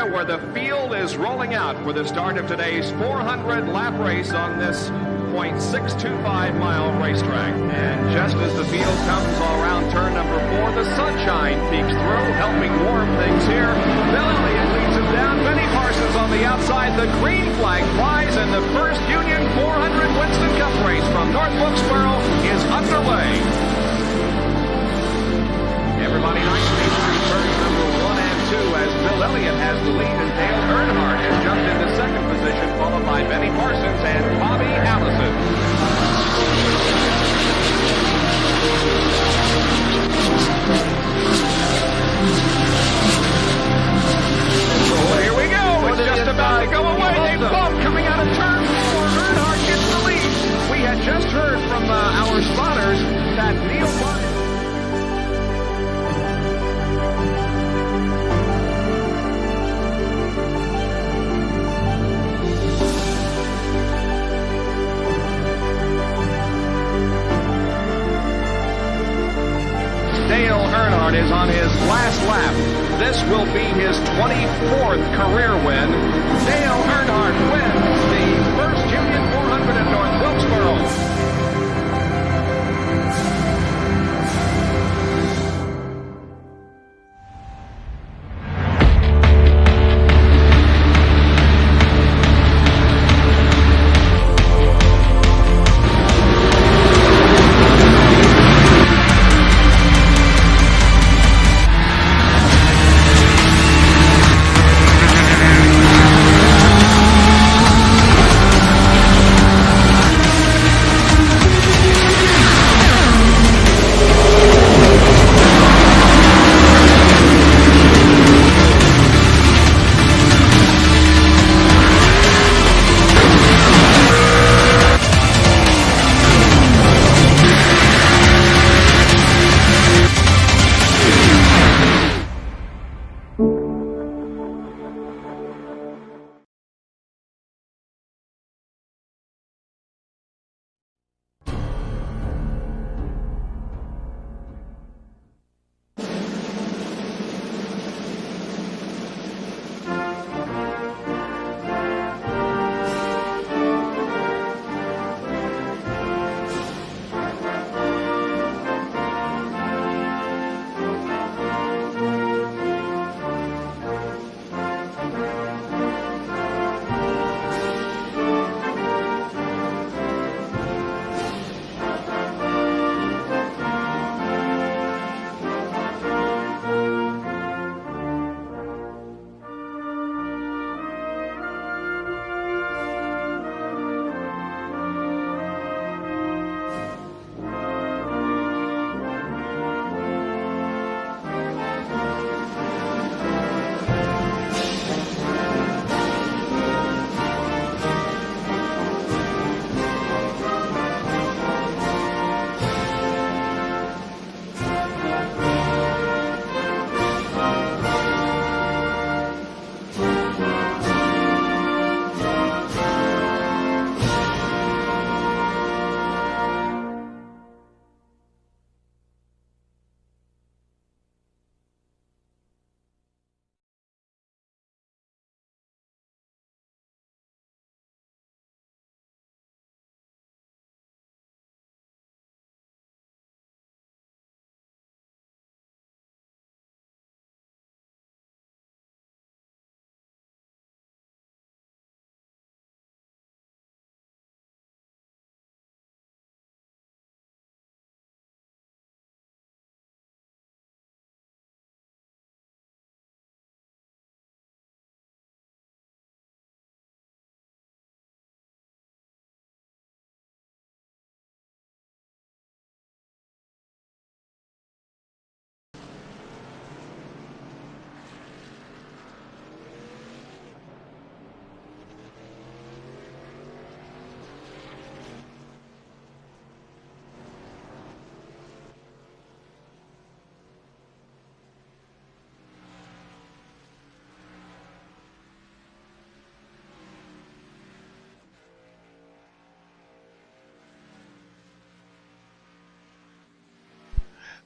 Carolina, where the field is rolling out for the start of today's 400-lap race on this .625-mile racetrack. And just as the field comes all around turn number 4, the sunshine peeks through, helping warm things here. Bill Elliott leads him down. Benny Parsons on the outside. The green flag flies, and the first Union 400 Winston Cup race from North Wilkesboro is underway. Everybody nicely through turns number 1 and 2 as Bill Elliott has the lead and Dale Earnhardt has jumped into second position, followed by Benny Parsons and Bobby Allison. So here we go. It's just about to go away. They both coming out of turn 4. Earnhardt gets the lead. We had just heard from our spotters that Neil Martin. Dale Earnhardt is on his last lap. This will be his 24th career win. Dale Earnhardt wins the first Union 400 at North Wilkesboro.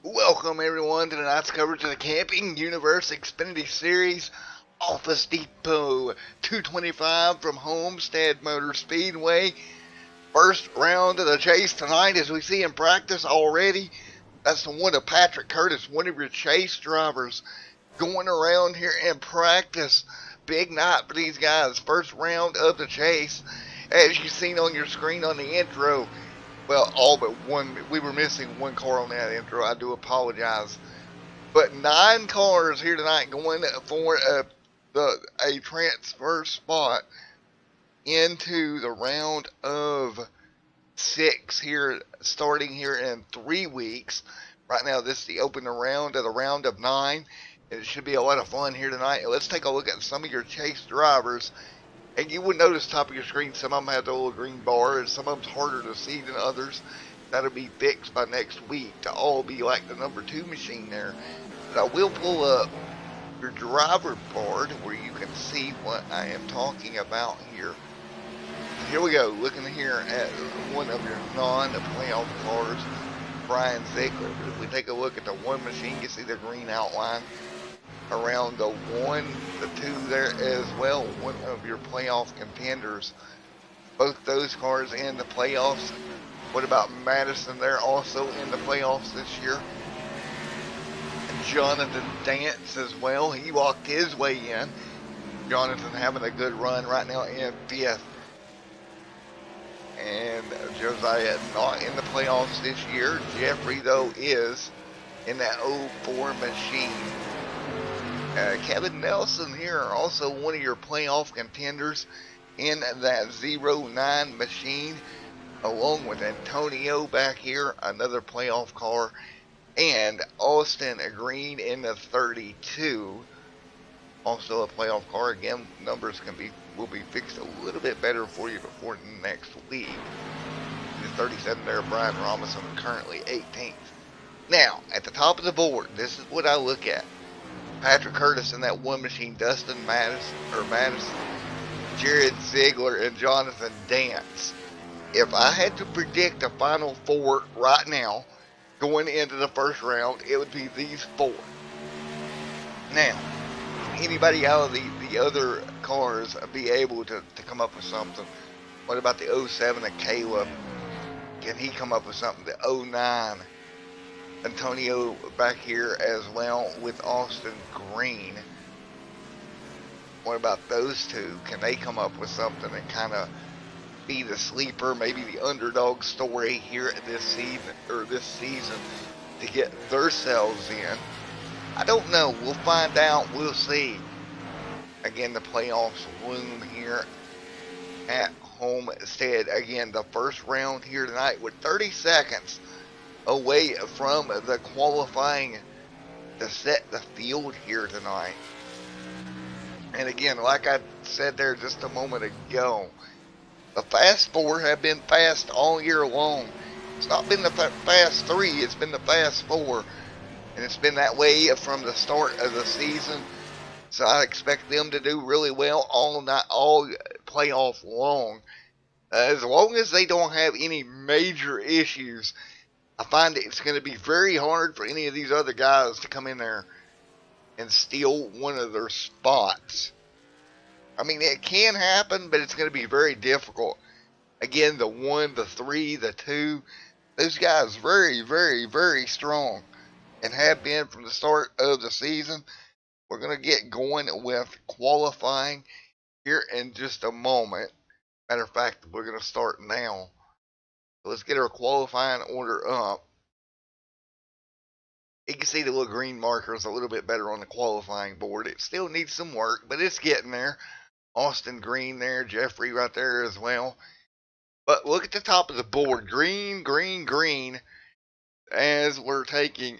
Welcome everyone to tonight's coverage of the Camping Universe Xfinity Series Office Depot 225 from Homestead Motor Speedway. First round of the chase tonight, as we see in practice already. That's the one of Patrick Curtis, one of your chase drivers, going around here in practice. Big night for these guys. First round of the chase. As you've seen on your screen on the intro, well, all but one. We were missing one car on that intro. I do apologize. But 9 cars here tonight going for a transfer spot into the round of 6 here, starting here in 3 weeks. Right now, this is the opening round of the round of 9. And it should be a lot of fun here tonight. And let's take a look at some of your chase drivers. And you would notice top of your screen, some of them have the little green bar, and some of them's harder to see than others. That'll be fixed by next week to all be like the number 2 machine there. But I will pull up your driver board where you can see what I am talking about here. Here we go, looking here at one of your non-playoff cars, Brian Ziegler. If we take a look at the 1 machine, you see the green outline around the 1, the 2 there as well. One of your playoff contenders. Both those cars in the playoffs. What about Madison there, also in the playoffs this year? Jonathan Dance as well. He walked his way in. Jonathan having a good run right now in 5th. And Josiah not in the playoffs this year. Jeffrey, though, is in that 04 machine. Kevin Nelson here, also one of your playoff contenders in that 09 machine, along with Antonio back here, another playoff car. And Austin Green in the 32, also a playoff car. Again, numbers will be fixed a little bit better for you before next week. The 37 there, Brian Robinson, currently 18th. Now, at the top of the board, this is what I look at. Patrick Curtis in that 1 machine, Dustin Madison, Jared Ziegler, and Jonathan Dance. If I had to predict a final 4 right now, going into the first round, it would be these 4. Now, anybody out of the other cars be able to come up with something? What about the 07 of Caleb? Can he come up with something? The 09, Antonio back here as well with Austin Green. What about those 2? Can they come up with something and kind of be the sleeper, maybe the underdog story here this season to get themselves in? I don't know. We'll find out. We'll see. Again, the playoffs loom here at Homestead. Again, the first round here tonight with 30 seconds away from the qualifying to set the field here tonight. And again, like I said there just a moment ago, the Fast 4 have been fast all year long. It's not been the Fast 3, it's been the Fast 4. And it's been that way from the start of the season. So I expect them to do really well all playoff long. As long as they don't have any major issues, I find it's going to be very hard for any of these other guys to come in there and steal one of their spots. I mean, it can happen, but it's going to be very difficult. Again, the 1, the 3, the 2, those guys very, very, very strong and have been from the start of the season. We're going to get going with qualifying here in just a moment. Matter of fact, we're going to start now. So let's get our qualifying order up. You can see the little green markers a little bit better on the qualifying board. It still needs some work, but it's getting there. Austin Green there, Jeffrey right there as well. But look at the top of the board. Green, green, green. As we're taking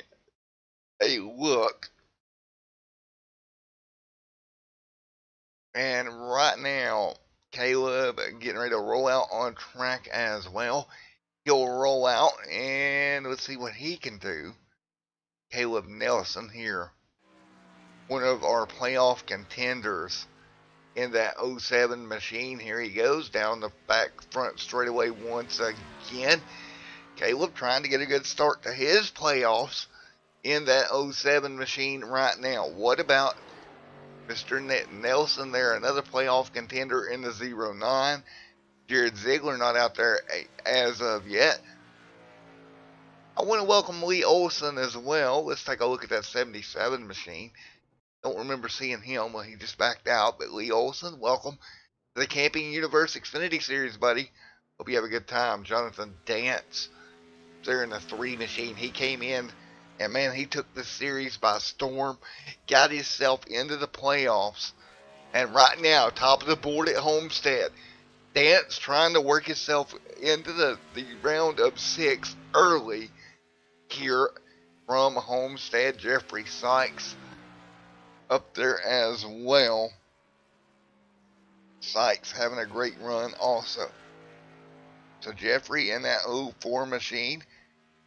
a look. And right now, Caleb getting ready to roll out on track as well. He'll roll out and let's see what he can do. Caleb Nelson here. One of our playoff contenders in that 07 machine. Here he goes down the back front straightaway once again. Caleb trying to get a good start to his playoffs in that 07 machine right now. What about Mr. Nelson there, another playoff contender in the 09. Jared Ziegler not out there as of yet. I want to welcome Lee Olson as well. Let's take a look at that 77 machine. Don't remember seeing him. Well, he just backed out. But Lee Olson, welcome to the Camping Universe Xfinity Series, buddy. Hope you have a good time. Jonathan Dance there in the 3 machine. He came in, and man, he took this series by storm. Got himself into the playoffs. And right now, top of the board at Homestead. Dance trying to work himself into the round of 6 early here from Homestead. Jeffrey Sykes up there as well. Sykes having a great run also. So Jeffrey in that 04 machine.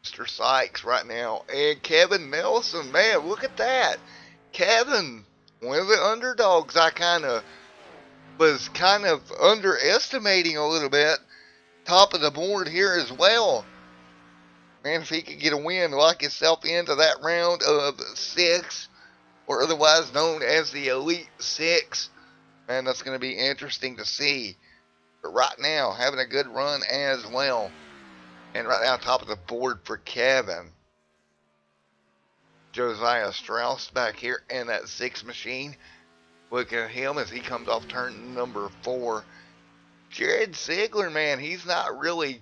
Mr. Sykes right now. And Kevin Nelson, man, look at that. Kevin, one of the underdogs I was kind of underestimating a little bit. Top of the board here as well. Man, if he could get a win, lock himself into that round of 6, or otherwise known as the Elite 6, man, that's going to be interesting to see. But right now, having a good run as well. And right now, top of the board for Kevin. Josiah Strauss back here in that 6 machine. Look at him as he comes off turn number 4. Jared Ziegler, man, he's not really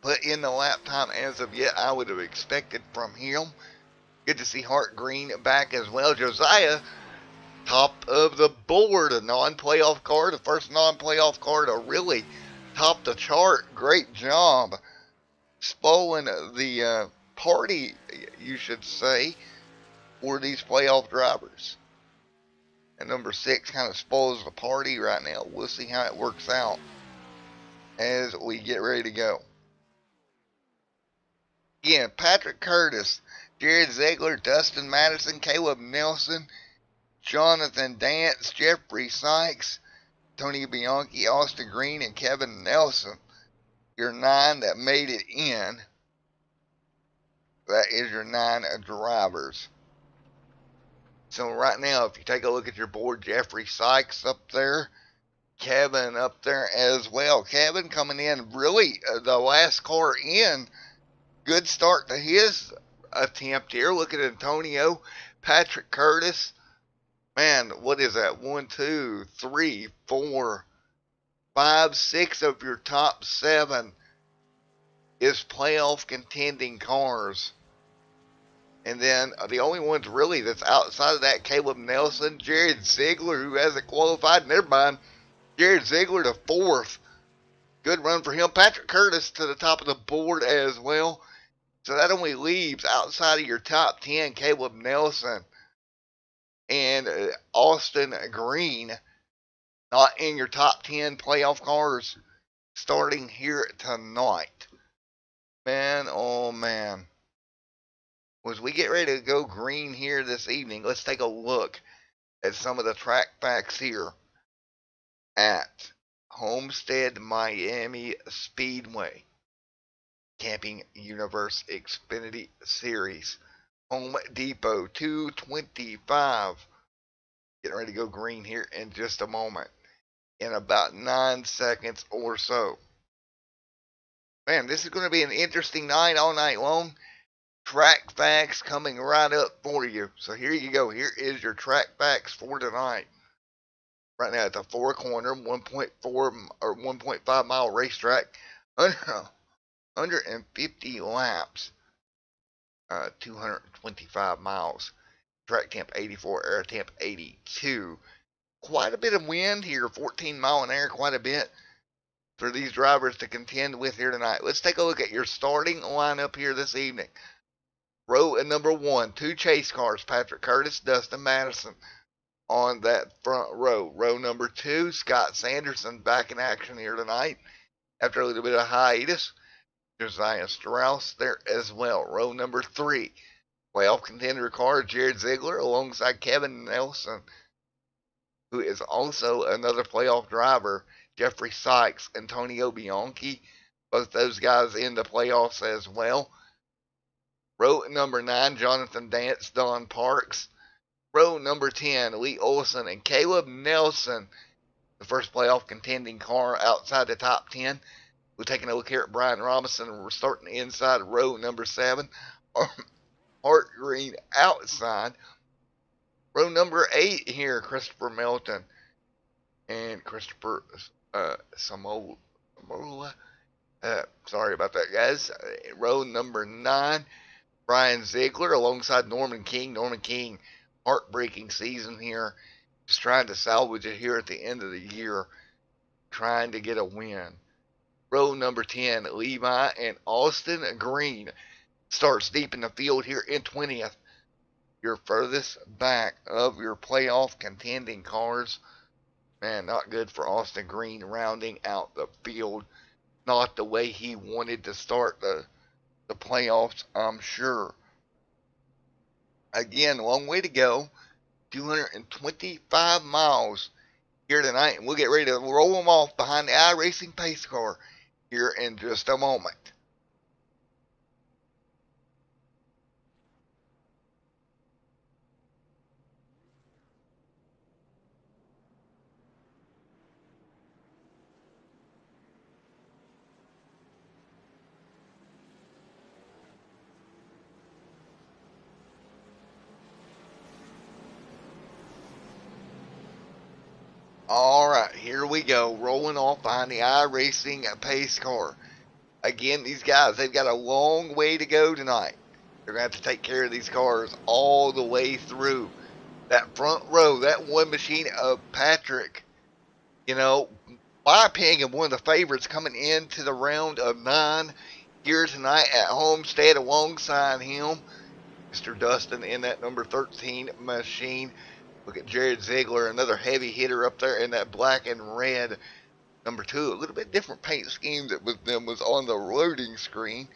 put in the lap time as of yet. I would have expected from him. Good to see Hart Green back as well. Josiah, top of the board, a non-playoff card, the first non-playoff card to really top the chart. Great job. Spoiling the party, you should say, for these playoff drivers. And number 6 kind of spoils the party right now. We'll see how it works out as we get ready to go. Again, Patrick Curtis, Jared Ziegler, Dustin Madison, Caleb Nelson, Jonathan Dance, Jeffrey Sykes, Tony Bianchi, Austin Green, and Kevin Nelson. Your 9 that made it in. That is your 9 drivers. So right now, if you take a look at your board, Jeffrey Sykes up there, Kevin up there as well. Kevin coming in really the last car in. Good start to his attempt here. Look at Antonio, Patrick Curtis. Man, what is that? 1, 2, 3, 4, 5, 6 of your top 7 is playoff contending cars. And then the only ones really that's outside of that, Caleb Nelson, Jared Ziegler, who hasn't qualified. Never mind. Jared Ziegler to 4th. Good run for him. Patrick Curtis to the top of the board as well. So that only leaves outside of your top 10, Caleb Nelson and Austin Green, not in your top 10 playoff cars starting here tonight. Man, oh man. As we get ready to go green here this evening, let's take a look at some of the track facts here at Homestead Miami Speedway Camping Universe Xfinity Series. Home Depot 225. Getting ready to go green here in just a moment. In about 9 seconds or so. Man, this is going to be an interesting night all night long. Track facts coming right up for you. So here you go. Here is your track facts for tonight. Right now at the 4 corner, 1.4 or 1.5 mile racetrack. 150 laps. 225 miles. Track temp 84, air temp 82. Quite a bit of wind here. 14 mile an hour, quite a bit for these drivers to contend with here tonight. Let's take a look at your starting lineup here this evening. Row number 1, 2 chase cars, Patrick Curtis, Dustin Madison on that front row. Row number 2, Scott Sanderson back in action here tonight after a little bit of hiatus. Josiah Strauss there as well. Row number 3, playoff contender car, Jared Ziegler alongside Kevin Nelson, who is also another playoff driver, Jeffrey Sykes, Antonio Bianchi, both those guys in the playoffs as well. Row number 9, Jonathan Dance, Don Parks, Row number 10, Lee Olson and Caleb Nelson, the first playoff contending car outside the top 10. We're taking a look here at Brian Robinson. We're starting inside row number 7. Art Green outside. Row number 8 here, Christopher Melton and Christopher Samola. Sorry about that, guys. Row number 9, Brian Ziegler alongside Norman King. Norman King, heartbreaking season here. Just trying to salvage it here at the end of the year. Trying to get a win. Row number 10, Levi and Austin Green. Starts deep in the field here in 20th. Your furthest back of your playoff contending cars. Man, not good for Austin Green rounding out the field. Not the way he wanted to start the playoffs, I'm sure. Again, long way to go. 225 miles here tonight. And we'll get ready to roll them off behind the iRacing pace car here in just a moment. Alright, here we go. Rolling off behind the iRacing pace car. Again, these guys, they've got a long way to go tonight. They're going to have to take care of these cars all the way through. That front row, that one machine of Patrick, you know, my opinion, one of the favorites coming into the round of 9 here tonight at Homestead alongside him. Mr. Dustin in that number 13 machine. Look at Jared Ziegler, another heavy hitter up there in that black and red. Number 2, a little bit different paint scheme that was on the loading screen.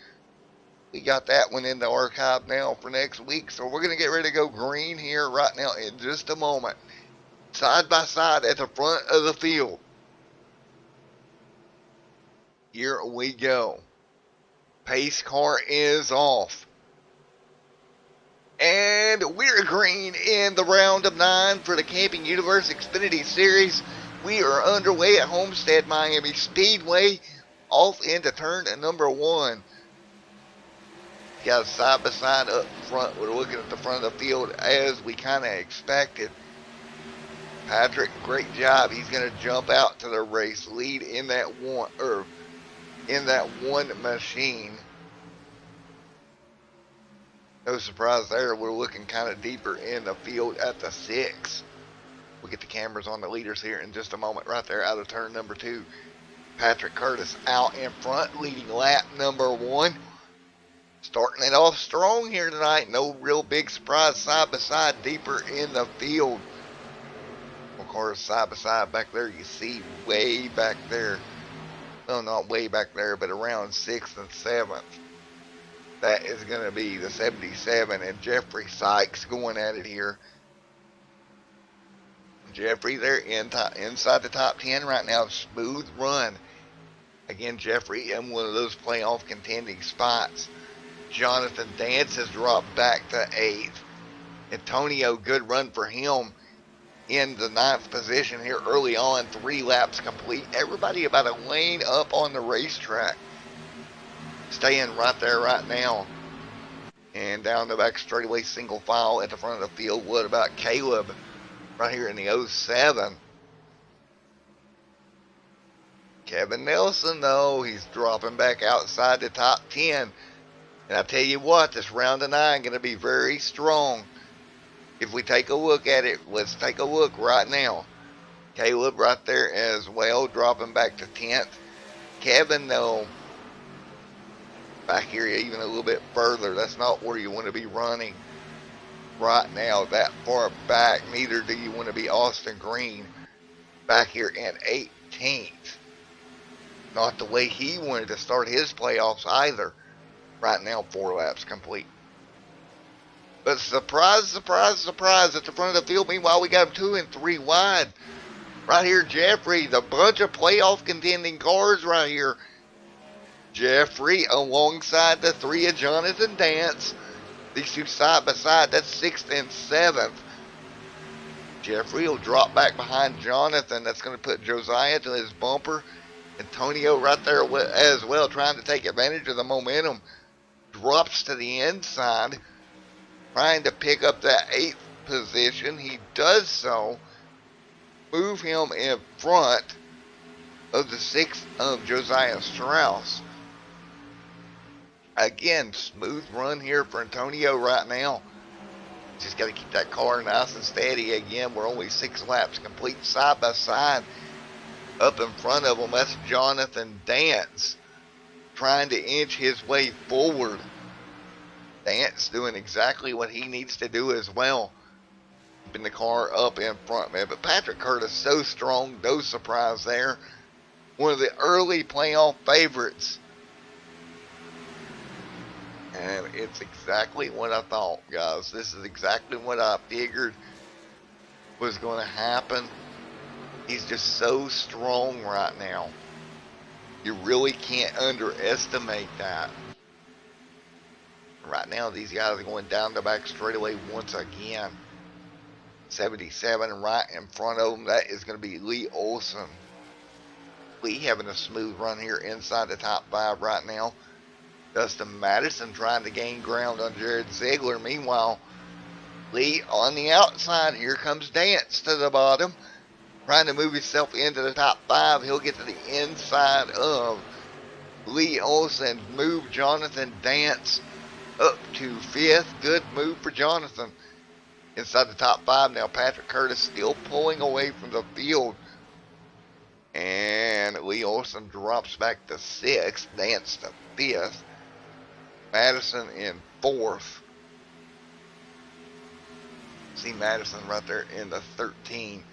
We got that one in the archive now for next week. So we're going to get ready to go green here right now in just a moment. Side by side at the front of the field. Here we go. Pace car is off. And we're green in the round of 9 for the Camping Universe Xfinity Series. We are underway at Homestead Miami Speedway, off into turn number 1. Got a side by side up front. We're looking at the front of the field as we kind of expected. Patrick, great job. He's going to jump out to the race lead in that one machine. No surprise there. We're looking kind of deeper in the field at the 6. We'll get the cameras on the leaders here in just a moment. Right there out of turn number 2. Patrick Curtis out in front, leading lap number 1. Starting it off strong here tonight. No real big surprise. Side by side deeper in the field. Of course, side by side back there, you see way back there. No, not way back there, but around 6th and 7th. That is going to be the 77 and Jeffrey Sykes going at it here. Jeffrey there inside the top 10 right now. Smooth run. Again, Jeffrey in one of those playoff contending spots. Jonathan Dance has dropped back to 8th. Antonio, good run for him in the 9th position here early on. 3 laps complete. Everybody about a lane up on the racetrack. Staying right there right now. And down the back straightaway single file at the front of the field. What about Caleb right here in the 07? Kevin Nelson, though, he's dropping back outside the top 10. And I tell you what, this round of 9 going to be very strong. If we take a look at it, let's take a look right now. Caleb right there as well, dropping back to 10th. Kevin, though, back here even a little bit further. That's not where you want to be running right now, that far back. Neither do you want to be Austin Green back here in 18th. Not the way he wanted to start his playoffs either. Right now, 4 laps complete. But surprise, surprise, surprise at the front of the field. Meanwhile, we got 2 and 3 wide. Right here, Jeffrey, the bunch of playoff contending cars right here. Jeffrey alongside the 3 of Jonathan Dance. These two side by side, that's 6th and 7th. Jeffrey will drop back behind Jonathan. That's going to put Josiah to his bumper. Antonio right there as well, trying to take advantage of the momentum. Drops to the inside, trying to pick up that 8th position. He does so. Move him in front of the 6th of Josiah Strauss. Again, smooth run here for Antonio right now. Just got to keep that car nice and steady. Again, we're only 6 laps complete side by side. Up in front of him, that's Jonathan Dance, trying to inch his way forward. Dance doing exactly what he needs to do as well. Keeping the car up in front, man. But Patrick Curtis, so strong, no surprise there. One of the early playoff favorites. And it's exactly what I thought, guys. This is exactly what I figured was going to happen. He's just so strong right now. You really can't underestimate that. Right now, these guys are going down the back straightaway once again. 77 right in front of them. That is going to be Lee Olson. Lee having a smooth run here inside the top 5 right now. Dustin Madison trying to gain ground on Jared Ziegler. Meanwhile, Lee on the outside. Here comes Dance to the bottom. Trying to move himself into the top 5. He'll get to the inside of Lee Olson. Move Jonathan Dance up to 5th. Good move for Jonathan. Inside the top 5 now. Patrick Curtis still pulling away from the field. And Lee Olson drops back to 6th. Dance to 5th. Madison in 4th. See Madison right there in the 13,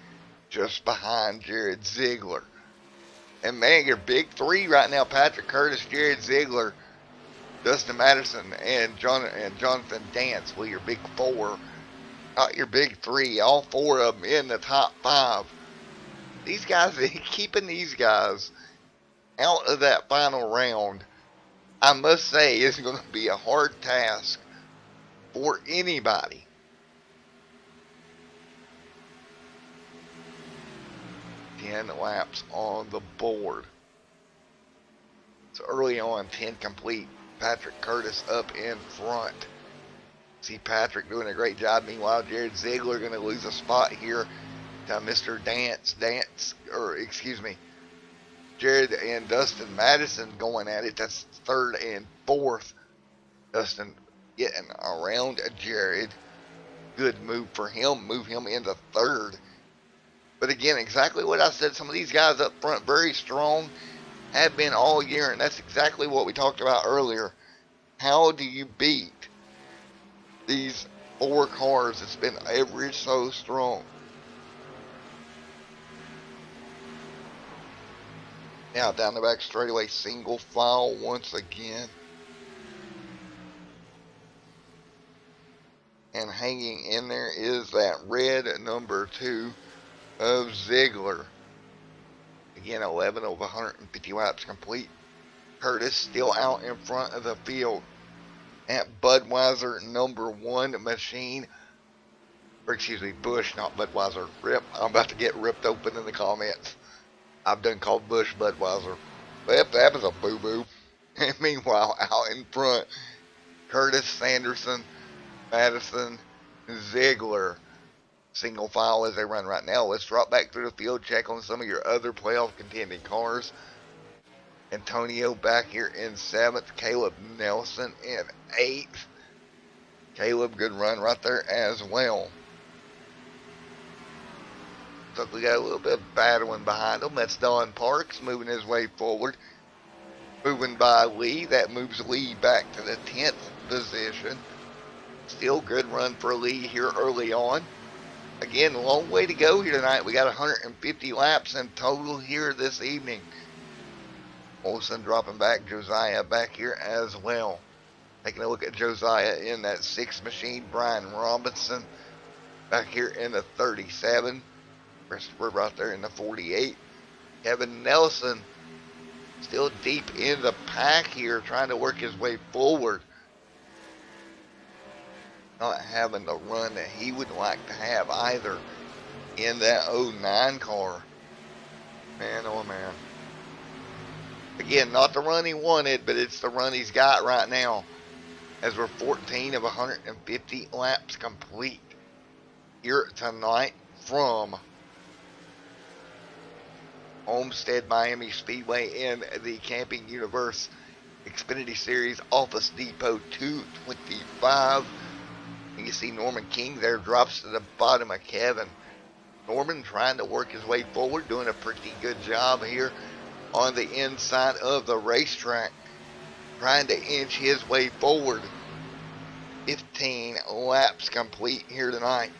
just behind Jared Ziegler. And man, your big 3 right now: Patrick Curtis, Jared Ziegler, Dustin Madison, and Jonathan Dance. Well, your big 4, not your big 3. All 4 of them in the top 5. These guys, keeping these guys out of that final round, I must say, is going to be a hard task for anybody. Ten laps on the board. So early on, 10 complete. Patrick Curtis up in front. See Patrick doing a great job. Meanwhile, Jared Ziegler going to lose a spot here to Mr. Jared and Dustin Madison going at it. That's 3rd and 4th. Dustin getting around Jared. Good move for him. Move him into 3rd. But again, exactly what I said. Some of these guys up front, very strong, have been all year. And that's exactly what we talked about earlier. How do you beat these 4 cars that's been ever so strong? Now down the back straightaway, single file once again. And hanging in there is that red number 2 of Ziegler. Again, 11 of 150 laps complete. Curtis still out in front of the field at Budweiser number 1 machine. Or excuse me, Busch, not Budweiser. Rip. I'm about to get ripped open in the comments. I've done called Busch Budweiser. But that was a boo-boo. And meanwhile, out in front, Curtis, Sanderson, Madison, Ziegler. Single file as they run right now. Let's drop back through the field, check on some of your other playoff contending cars. Antonio back here in 7th. Caleb Nelson in 8th. Caleb, good run right there as well. So we got a little bit of battling behind them. That's Don Parks moving his way forward. Moving by Lee. That moves Lee back to the 10th position. Still good run for Lee here early on. Again, a long way to go here tonight. We got 150 laps in total here this evening. Olsen dropping back. Josiah back here as well. Taking a look at Josiah in that 6th machine. Brian Robinson back here in the 37. Christopher right there in the 48. Kevin Nelson still deep in the pack here, trying to work his way forward. Not having the run that he would like to have either. in that '09 car. Man, oh man. Again, not the run he wanted, but it's the run he's got right now, as we're 14 of 150 laps complete here tonight from Homestead Miami Speedway in the Camping Universe Xfinity Series Office Depot 225. And you see Norman King there drops to the bottom of Kevin. Norman trying to work his way forward, doing a pretty good job here on the inside of the racetrack, trying to inch his way forward. 15 laps complete here tonight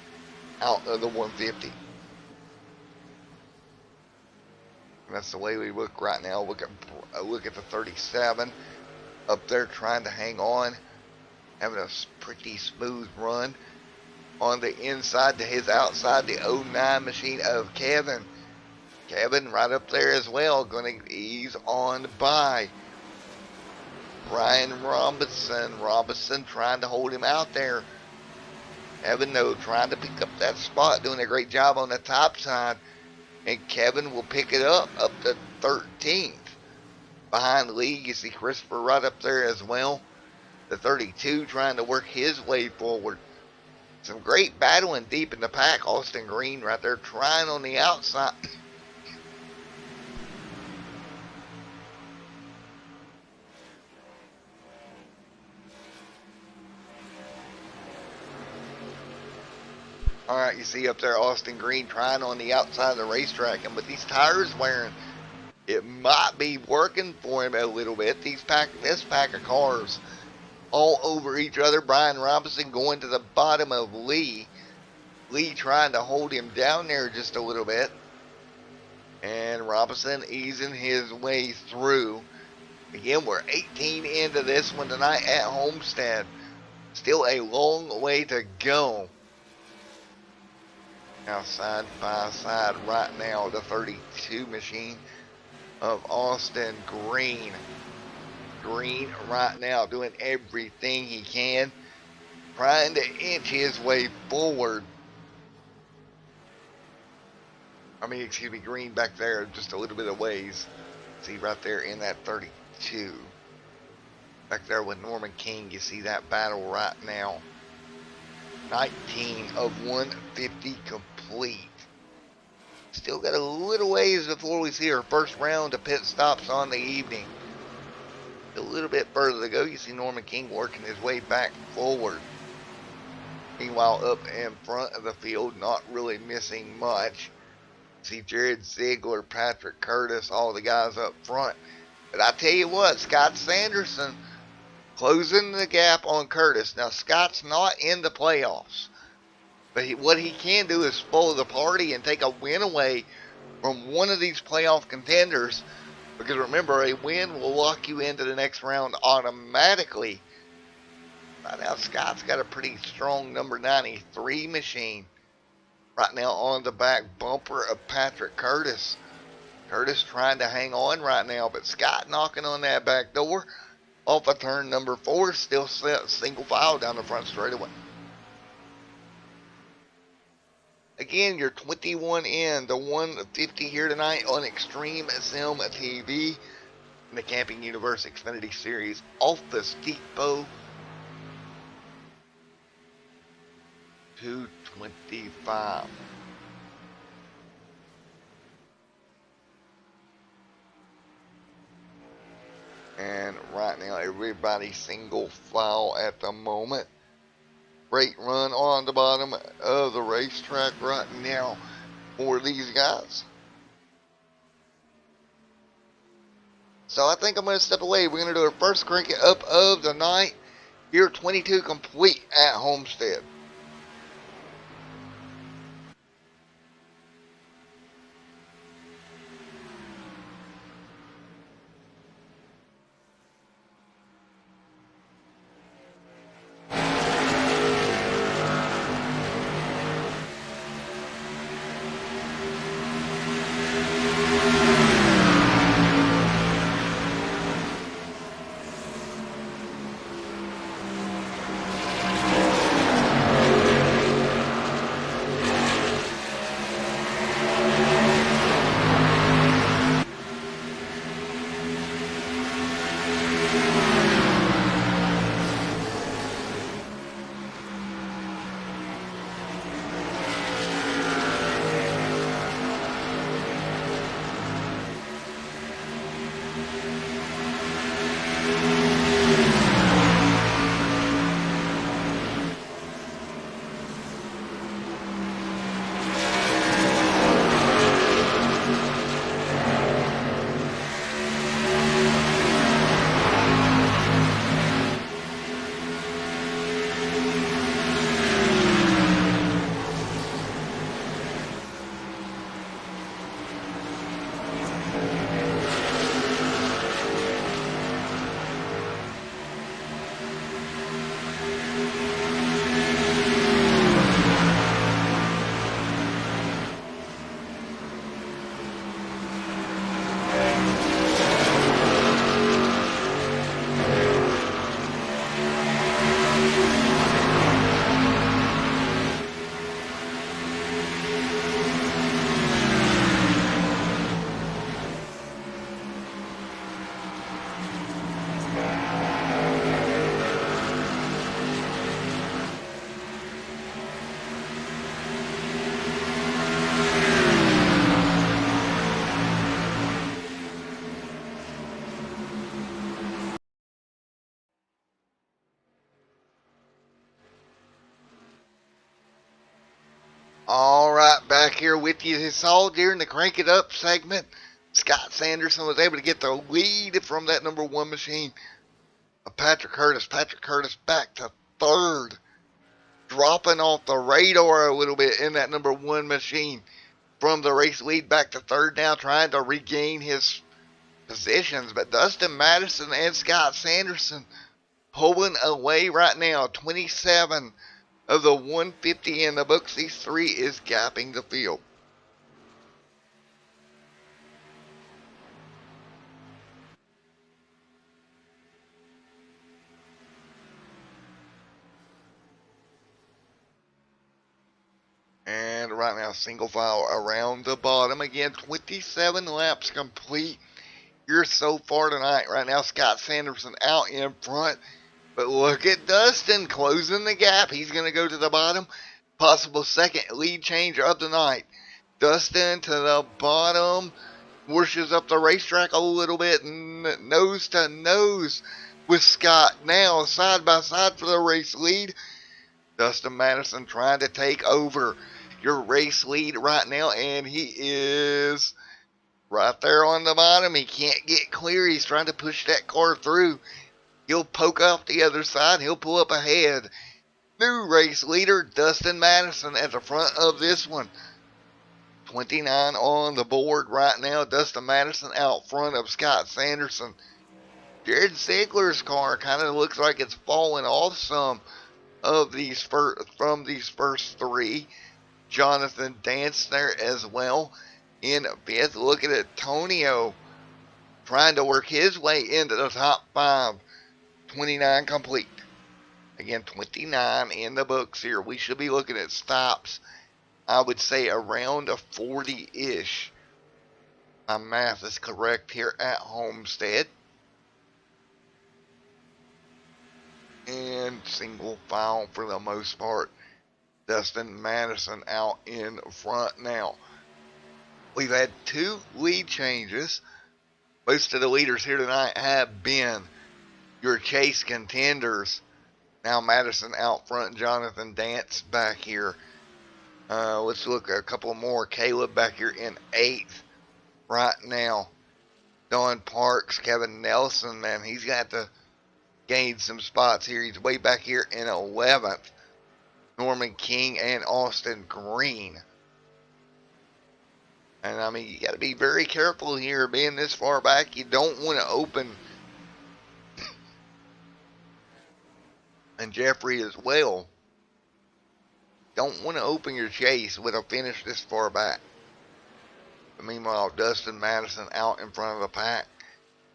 out of the 150. And that's the way we look right now. Look at the 37 up there trying to hang on, having a pretty smooth run on the inside to his outside, the '09 machine of Kevin. Kevin right up there as well, going to ease on by Brian Robinson. Robinson trying to hold him out there. Kevin, though, trying to pick up that spot, doing a great job on the top side. And Kevin will pick it up to 13th. Behind Lee, you see Christopher right up there as well. The 32 trying to work his way forward. Some great battling deep in the pack. Austin Green right there trying on the outside. Alright, you see up there Austin Green trying on the outside of the racetrack. And with these tires wearing, it might be working for him a little bit. This pack of cars all over each other. Brian Robinson going to the bottom of Lee. Lee trying to hold him down there just a little bit. And Robinson easing his way through. Again, we're 18 into this one tonight at Homestead. Still a long way to go. Now side by side right now, the 32 machine of Austin Green. Green right now doing everything he can, trying to inch his way forward. Excuse me, Green back there just a little bit of ways. See right there in that 32. Back there with Norman King, you see that battle right now. 19 of 150 complete. Still got a little ways before we see our first round of pit stops on the evening. A little bit further to go. You see Norman King working his way back forward. Meanwhile, up in front of the field, not really missing much. See Jared Ziegler, Patrick Curtis, all the guys up front. But I tell you what, Scott Sanderson closing the gap on Curtis. Now, Scott's not in the playoffs. But what he can do is spoil the party and take a win away from one of these playoff contenders. Because remember, a win will lock you into the next round automatically. Right now, Scott's got a pretty strong number 93 machine. Right now on the back bumper of Patrick Curtis. Curtis trying to hang on right now, but Scott knocking on that back door. Off of turn number 4, still single file down the front straightaway. Again, you're 21 in the 150 here tonight on Extreme Sim TV in the Camping Universe Xfinity Series Office Depot 225. And right now, everybody single file at the moment. Great run on the bottom of the racetrack right now for these guys. So I think I'm going to step away. We're going to do our first crank it up of the night. Year 22 complete at Homestead. All right, back here with you. It's all during the Crank It Up segment. Scott Sanderson was able to get the lead from that number one machine of Patrick Curtis. Patrick Curtis back to third, dropping off the radar a little bit in that number one machine. From the race lead back to third now, trying to regain his positions. But Dustin Madison and Scott Sanderson pulling away right now. 27 of the 150 in the books. These three is gapping the field. And right now, single file around the bottom. Again, 27 laps complete here so far tonight. Right now, Scott Sanderson out in front. But look at Dustin closing the gap. He's going to go to the bottom. Possible second lead change of the night. Dustin to the bottom. Worshes up the racetrack a little bit. Nose to nose with Scott. Now side by side for the race lead. Dustin Madison trying to take over your race lead right now. And he is right there on the bottom. He can't get clear. He's trying to push that car through. He'll poke off the other side. He'll pull up ahead. New race leader, Dustin Madison, at the front of this one. 29 on the board right now. Dustin Madison out front of Scott Sanderson. Jared Sigler's car kind of looks like it's falling off some of these from these first three. Jonathan Dance there as well in fifth. Look at Antonio trying to work his way into the top five. 29 complete. Again, 29 in the books here. We should be looking at stops, I would say, around a 40-ish. My math is correct here at Homestead. And single file for the most part. Dustin Madison out in front now. We've had two lead changes. Most of the leaders here tonight have been your chase contenders. Now Madison out front, Jonathan Dance back here. Let's look at a couple more. Caleb back here in 8th right now. Don Parks, Kevin Nelson, man, he's got to gain some spots here. He's way back here in 11th. Norman King and Austin Green. And I mean, you got to be very careful here being this far back. You don't want to open, and Jeffrey as well, don't want to open your chase with a finish this far back. But meanwhile, Dustin Madison out in front of the pack.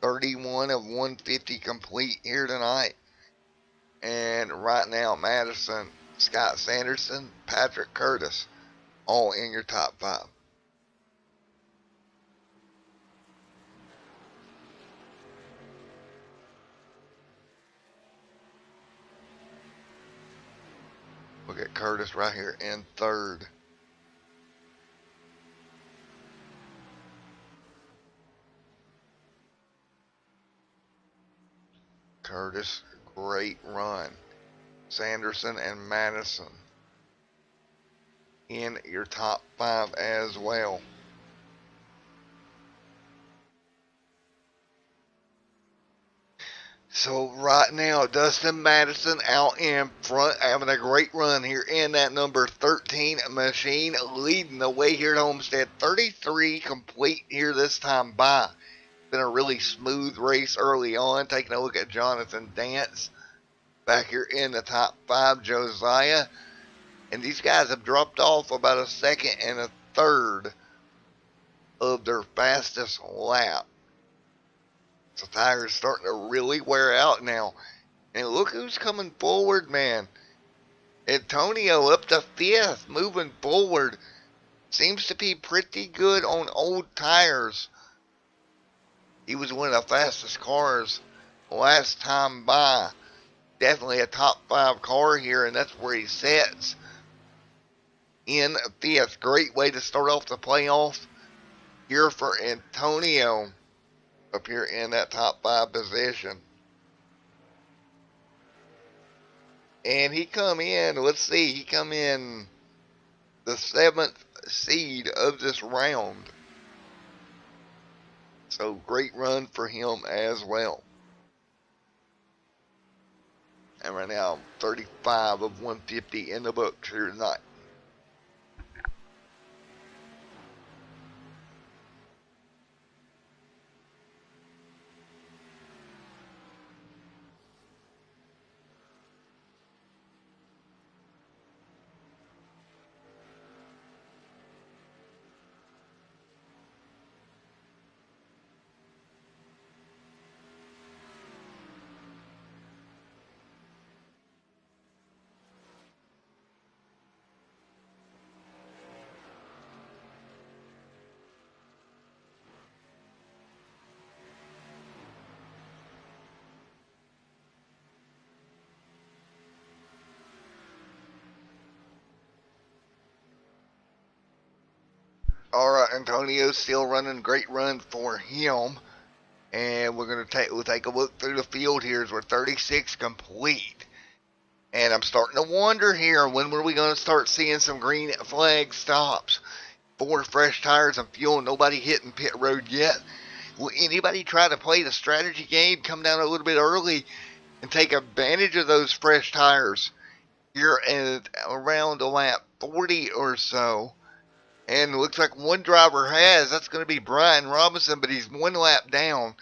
31 of 150 complete here tonight. And right now, Madison, Scott Sanderson, Patrick Curtis, all in your top 5. Look at Curtis right here in 3rd. Curtis, great run. Sanderson and Madison in your top 5 as well. So right now, Dustin Madison out in front, having a great run here in that number 13 machine, leading the way here at Homestead. 33 complete here this time by. Been a really smooth race early on. Taking a look at Jonathan Dance back here in the top 5, Josiah. And these guys have dropped off about a second and a third of their fastest lap. So tires starting to really wear out now. And look who's coming forward, man. Antonio up to 5th, moving forward. Seems to be pretty good on old tires. He was one of the fastest cars last time by. Definitely a top 5 car here, and that's where he sits in 5th. Great way to start off the playoff here for Antonio up here in that top 5 position. And he come in, let's see, he come in the 7th seed of this round. So great run for him as well. And right now, 35 of 150 in the books here tonight. Alright, Antonio's still running. Great run for him. And we'll take a look through the field here as we're 36 complete. And I'm starting to wonder here, when were we going to start seeing some green flag stops? 4 fresh tires and fuel, nobody hitting pit road yet. Will anybody try to play the strategy game, come down a little bit early and take advantage of those fresh tires here at around a lap 40 or so? And it looks like one driver has. That's going to be Brian Robinson, but he's 1 lap down.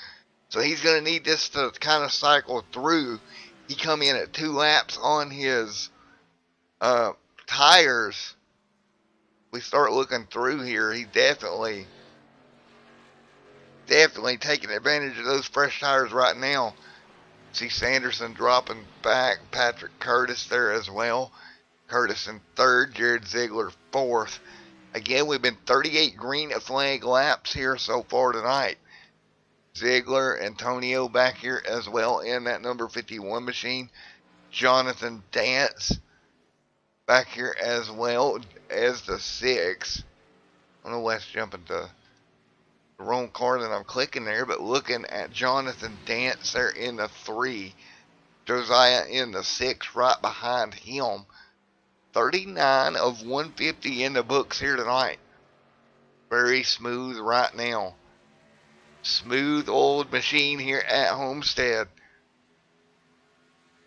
So he's going to need this to kind of cycle through. He come in at 2 laps on his tires. We start looking through here. He definitely taking advantage of those fresh tires right now. See Sanderson dropping back. Patrick Curtis there as well. Curtis in 3rd. Jared Ziegler 4th. Again, we've been 38 green flag laps here so far tonight. Ziegler, Antonio back here as well in that number 51 machine. Jonathan Dance back here as well as the 6. I don't know why it's jumping to the wrong car that I'm clicking there, but looking at Jonathan Dance there in the 3. Josiah in the 6 right behind him. 39 of 150 in the books here tonight. Very smooth right now. Smooth old machine here at Homestead.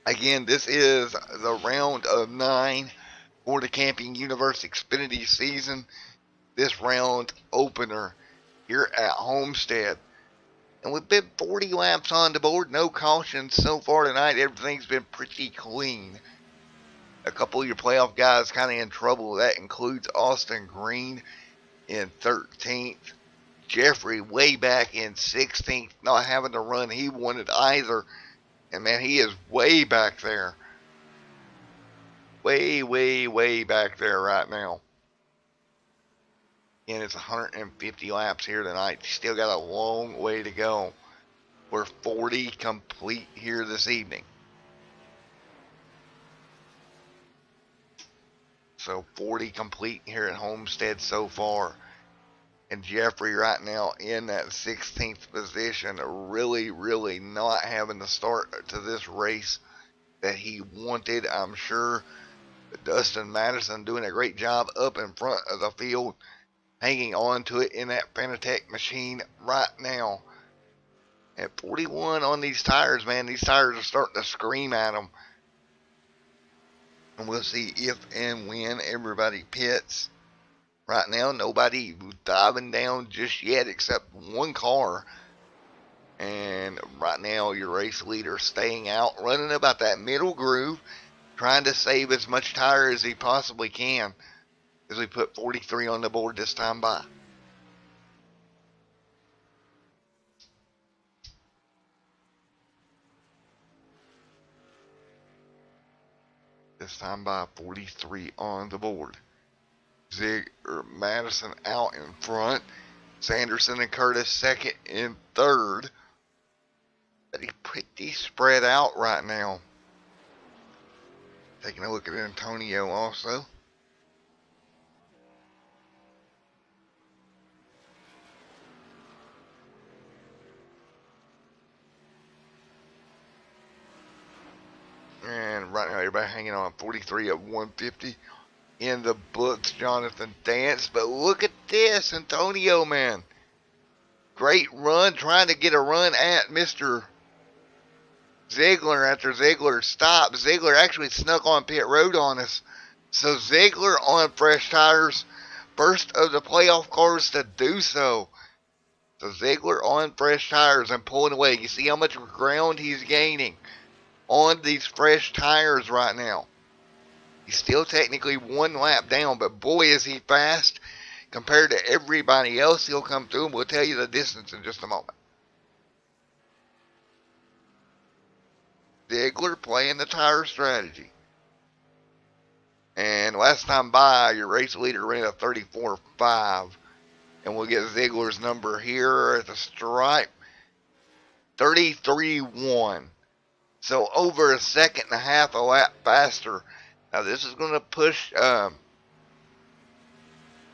Again, this is the round of 9 for the Camping Universe Xfinity season. This round opener here at Homestead. And we've been 40 laps on the board. No cautions so far tonight. Everything's been pretty clean. A couple of your playoff guys kind of in trouble. That includes Austin Green in 13th. Jeffrey way back in 16th, not having the run he wanted either. And man, he is way back there. Way back there right now. And it's 150 laps here tonight. Still got a long way to go. We're 40 complete here this evening. So 40 complete here at Homestead so far. And Jeffrey right now in that 16th position, really, really not having the start to this race that he wanted, I'm sure. But Dustin Madison doing a great job up in front of the field, hanging on to it in that Fanatec machine right now. At 41 on these tires, man, these tires are starting to scream at them. And we'll see if and when everybody pits. Right now, nobody diving down just yet except one car. And right now, your race leader staying out, running about that middle groove, trying to save as much tire as he possibly can as we put 43 on the board this time by. This time by 43 on the board. Madison out in front. Sanderson and Curtis second and third. But he's pretty spread out right now. Taking a look at Antonio also. And right now everybody hanging on 43 of 150 in the books, Jonathan Dance. But look at this, Antonio, man. Great run, trying to get a run at Mr. Ziegler after Ziegler stopped. Ziegler actually snuck on pit road on us. So Ziegler on fresh tires, first of the playoff cars to do so. So Ziegler on fresh tires and pulling away. You see how much ground he's gaining on these fresh tires right now. He's still technically one lap down, but boy is he fast compared to everybody else. He'll come through and we'll tell you the distance in just a moment. Ziegler playing the tire strategy. And last time by, your race leader ran a 34.5. And we'll get Ziegler's number here at the stripe. 33.1. So over a second and a half a lap faster. Now this is going to push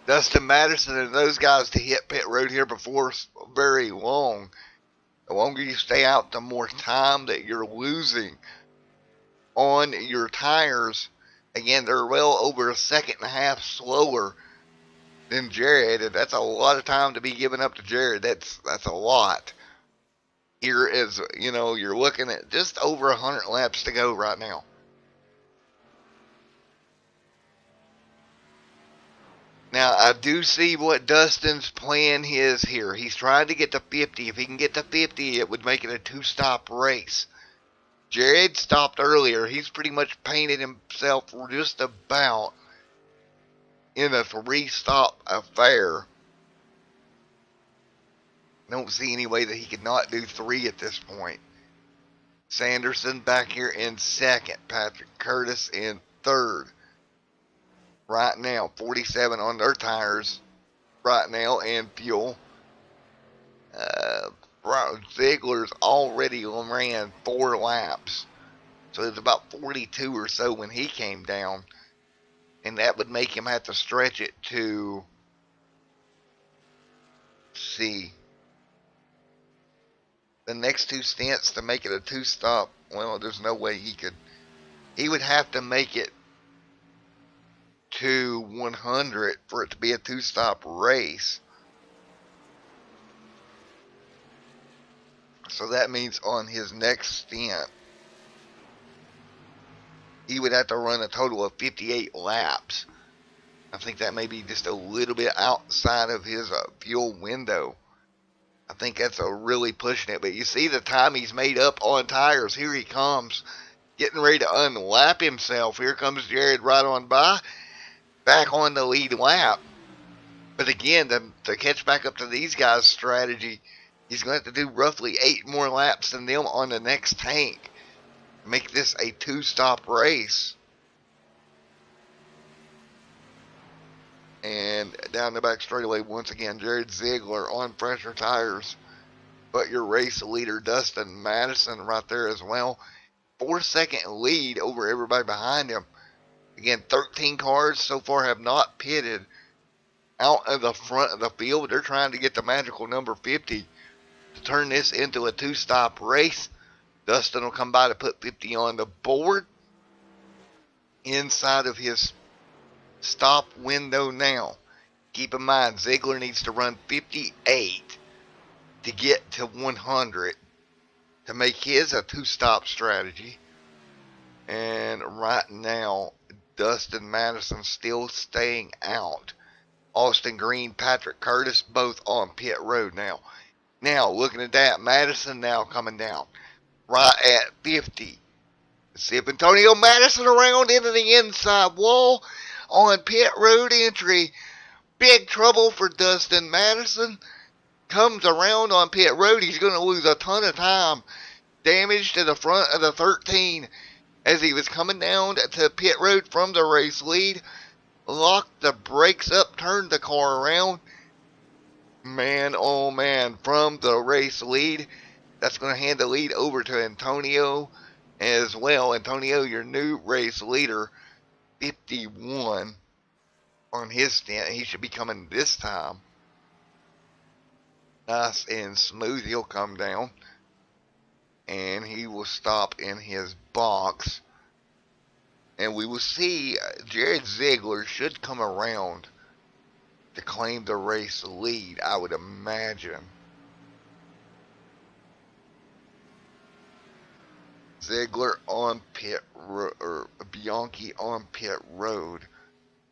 Dustin Madison and those guys to hit pit road here before very long. The longer you stay out, the more time that you're losing on your tires. Again, they're well over a second and a half slower than Jared, and that's a lot of time to be giving up to Jared. That's a lot. Here is, you're looking at just over 100 laps to go right now. Now, I do see what Dustin's plan is here. He's trying to get to 50. If he can get to 50, it would make it a two-stop race. Jared stopped earlier. He's pretty much painted himself just about in a three-stop affair. Don't see any way that he could not do three at this point. Sanderson back here in second. Patrick Curtis in third. Right now, 47 on their tires right now and fuel. Ziegler's already ran 4 laps. So it's about 42 or so when he came down. And that would make him have to stretch it to, see, the next 2 stints to make it a 2-stop. Well, there's no way he could. He would have to make it to 100 for it to be a 2-stop race. So that means on his next stint, he would have to run a total of 58 laps. I think that may be just a little bit outside of his fuel window. I think that's really pushing it. But you see the time he's made up on tires. Here he comes, getting ready to unlap himself. Here comes Jared right on by. Back on the lead lap. But again, to catch back up to these guys' strategy, he's going to have to do roughly 8 more laps than them on the next tank. Make this a 2-stop race. And down the back straightaway, once again, Jared Ziegler on fresher tires. But your race leader, Dustin Madison, right there as well. 4-second lead over everybody behind him. Again, 13 cars so far have not pitted. out of the front of the field. They're trying to get the magical number 50 to turn this into a two-stop race. Dustin will come by to put 50 on the board inside of his stop window now. Keep in mind, Ziegler needs to run 58 to get to 100 to make his a two-stop strategy. And right now, Dustin Madison still staying out. Austin Green, Patrick Curtis, both on pit road now. Now, looking at that, Madison now coming down right at 50. Let's see if Antonio Madison around into the inside wall on pit road entry. Big trouble for Dustin Madison. Comes around on pit road. He's going to lose a ton of time. Damage to the front of the 13 as he was coming down to pit road from the race lead. Locked the brakes up, turned the car around. Man, oh man, from the race lead. That's going to hand the lead over to Antonio as well. Antonio, your new race leader, 51 on his stint. He should be coming this time. Nice and smooth. He'll come down and he will stop in his box. And we will see Jared Ziegler should come around to claim the race lead, I would imagine. Ziegler on pit or Bianchi on pit road.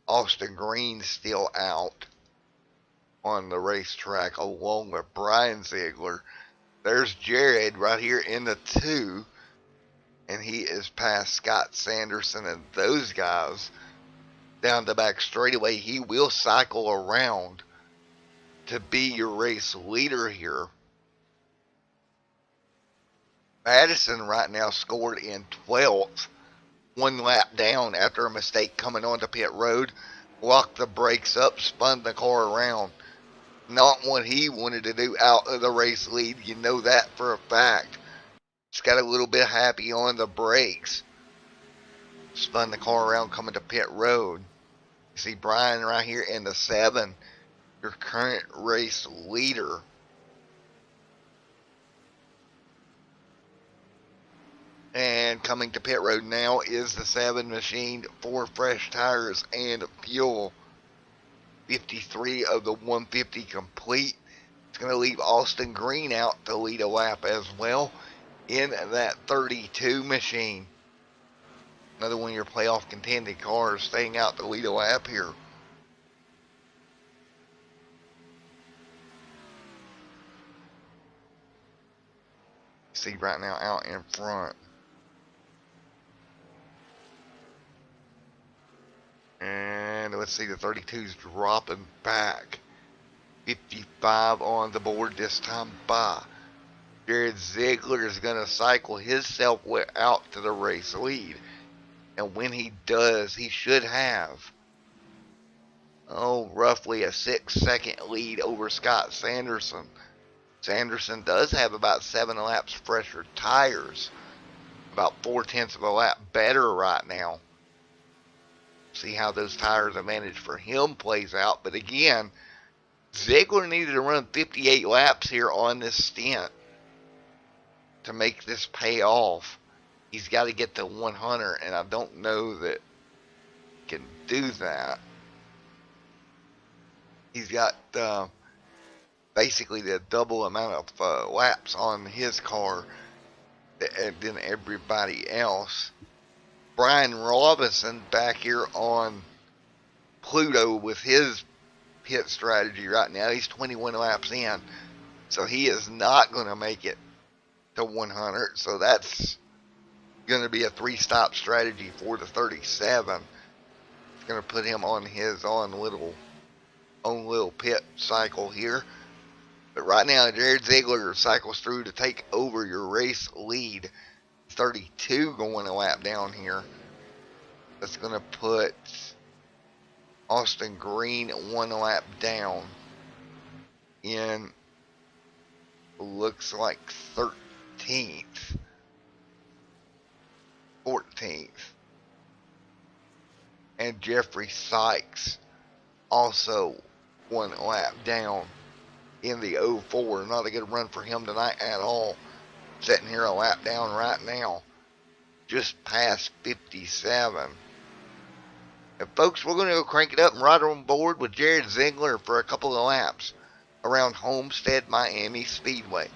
Austin Green still out on the racetrack along with Brian Ziegler. There's Jared right here in the 2. And he is past Scott Sanderson and those guys down the back straightaway. He will cycle around to be your race leader here. Madison right now scored in 12th. 1 lap down after a mistake coming onto pit road. Locked the brakes up, spun the car around. Not what he wanted to do out of the race lead. You know that for a fact. Just got a little bit happy on the brakes. Spun the car around coming to pit road. You see Brian right here in the 7. Your current race leader. And coming to pit road now is the 7 machine. 4 fresh tires and fuel. 53 of the 150 complete. It's going to leave Austin Green out to lead a lap as well in that 32 machine. Another one of your playoff contending cars staying out to lead a lap here. See right now out in front. And let's see, the 32's dropping back. 55 on the board this time by Jared Ziegler is going to cycle himself out to the race lead. And when he does, he should have, roughly a 6-second lead over Scott Sanderson. Sanderson does have about 7 laps fresher tires. About 4/10 of a lap better right now. See how those tires advantage for him plays out. But again, Ziegler needed to run 58 laps here on this stint to make this pay off. He's got to get to 100, and I don't know that he can do that. He's got basically the double amount of laps on his car than everybody else. Brian Robinson back here on Pluto with his pit strategy right now. He's 21 laps in, so he is not going to make it to 100. So that's going to be a 3-stop strategy for the 37. It's going to put him on his own little pit cycle here. But right now, Jared Ziegler cycles through to take over your race lead. 32 going a lap down here. That's going to put Austin Green 1 lap down in, looks like 13th, 14th. And Jeffrey Sykes also one lap down in the 04. Not a good run for him tonight at all. Sitting here a lap down right now, just past 57. And folks, we're going to go crank it up and ride on board with Jared Ziegler for a couple of laps around Homestead, Miami Speedway.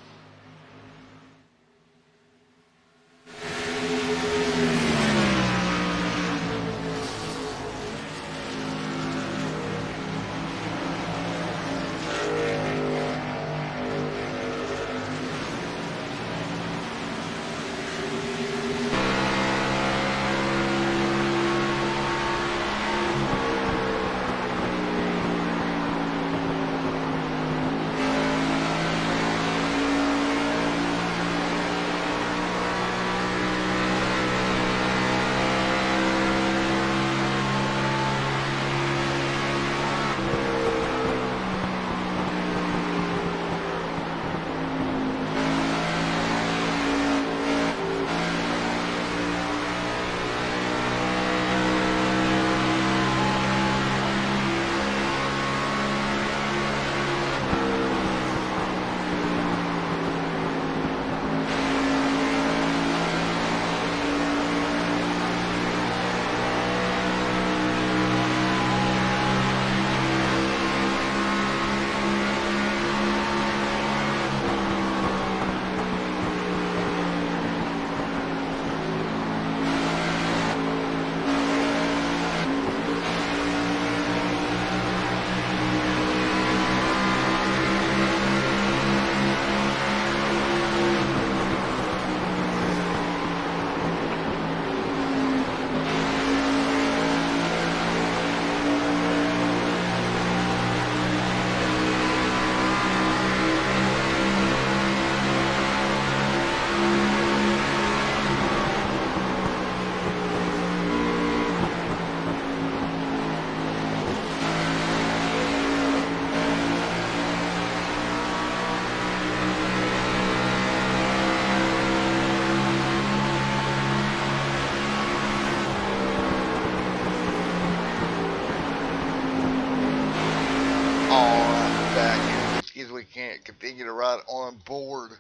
We can't continue to ride on board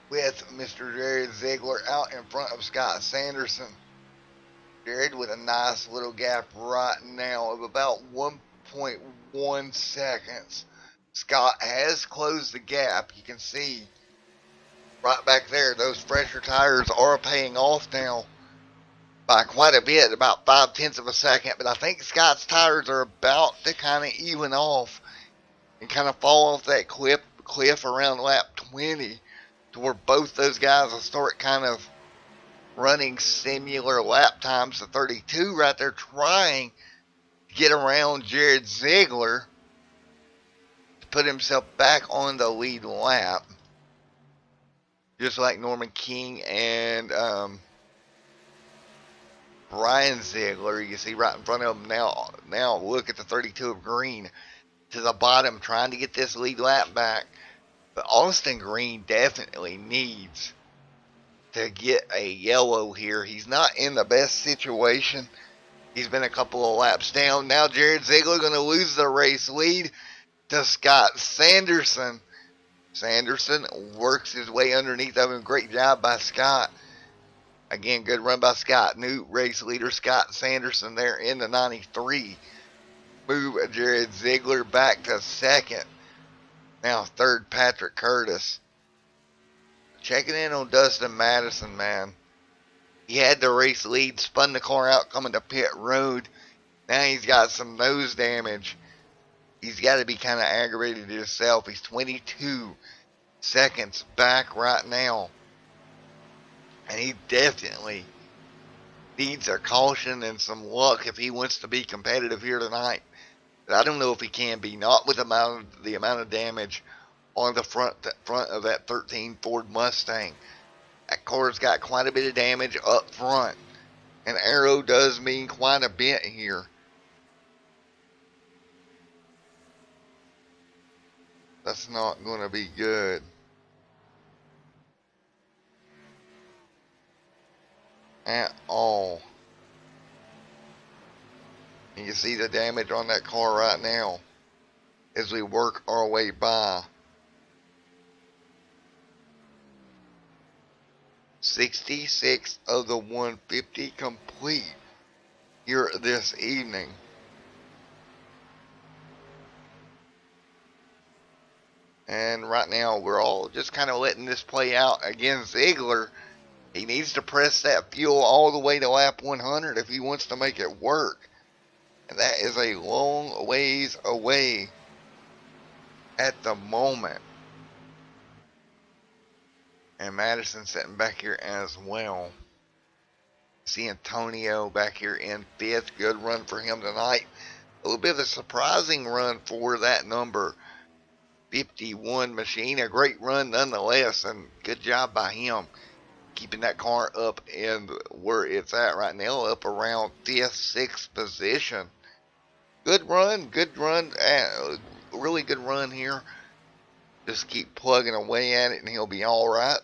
with Mr. Jared Ziegler out in front of Scott Sanderson. Jared with a nice little gap right now of about 1.1 seconds. Scott has closed the gap. You can see right back there, those fresher tires are paying off now by quite a bit, about 0.5 of a second. But I think Scott's tires are about to kind of even off and kind of fall off that cliff around lap 20, to where both those guys will start kind of running similar lap times to 32 right there, trying to get around Jared Ziegler to put himself back on the lead lap, just like Norman King and Brian Ziegler. You see right in front of him now look at the 32 of Green to the bottom, trying to get this lead lap back. But Austin Green definitely needs to get a yellow here. He's not in the best situation. He's been a couple of laps down. Now Jared Ziegler going to lose the race lead to Scott Sanderson. Sanderson works his way underneath of him. Great job by Scott. Again, good run by Scott. New race leader Scott Sanderson there in the 93. Move Jared Ziegler back to second. Now third, Patrick Curtis. Checking in on Dustin Madison, man. He had the race lead, spun the car out coming to pit road. Now he's got some nose damage. He's got to be kind of aggravated himself. He's 22 seconds back right now. And he definitely needs a caution and some luck if he wants to be competitive here tonight. But I don't know if he can be, not with the amount of damage on the front of that 13 Ford Mustang. That car's got quite a bit of damage up front. And aero does mean quite a bit here. That's not going to be good. At all. And you see the damage on that car right now. as we work our way by. 66 of the 150 complete here this evening. And right now we're all just kind of letting this play out. Again, Ziegler, he needs to press that fuel all the way to lap 100 if he wants to make it work. And that is a long ways away at the moment. And Madison sitting back here as well. See Antonio back here in 5th. Good run for him tonight. A little bit of a surprising run for that number 51 machine. A great run nonetheless, and good job by him keeping that car up in where it's at right now, up around 5th, 6th position. Good run, really good run here. Just keep plugging away at it and he'll be alright.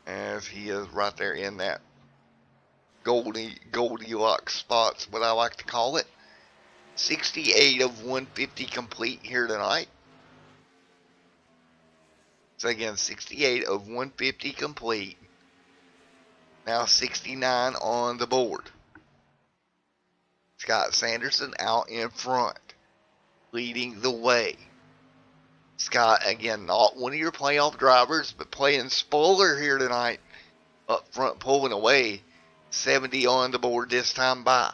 As he is right there in that Goldilocks spot's what I like to call it. 68 of 150 complete here tonight. So again, 68 of 150 complete. Now 69 on the board. Scott Sanderson out in front, leading the way. Scott, again, not one of your playoff drivers, but playing spoiler here tonight. Up front, pulling away. 70 on the board this time by.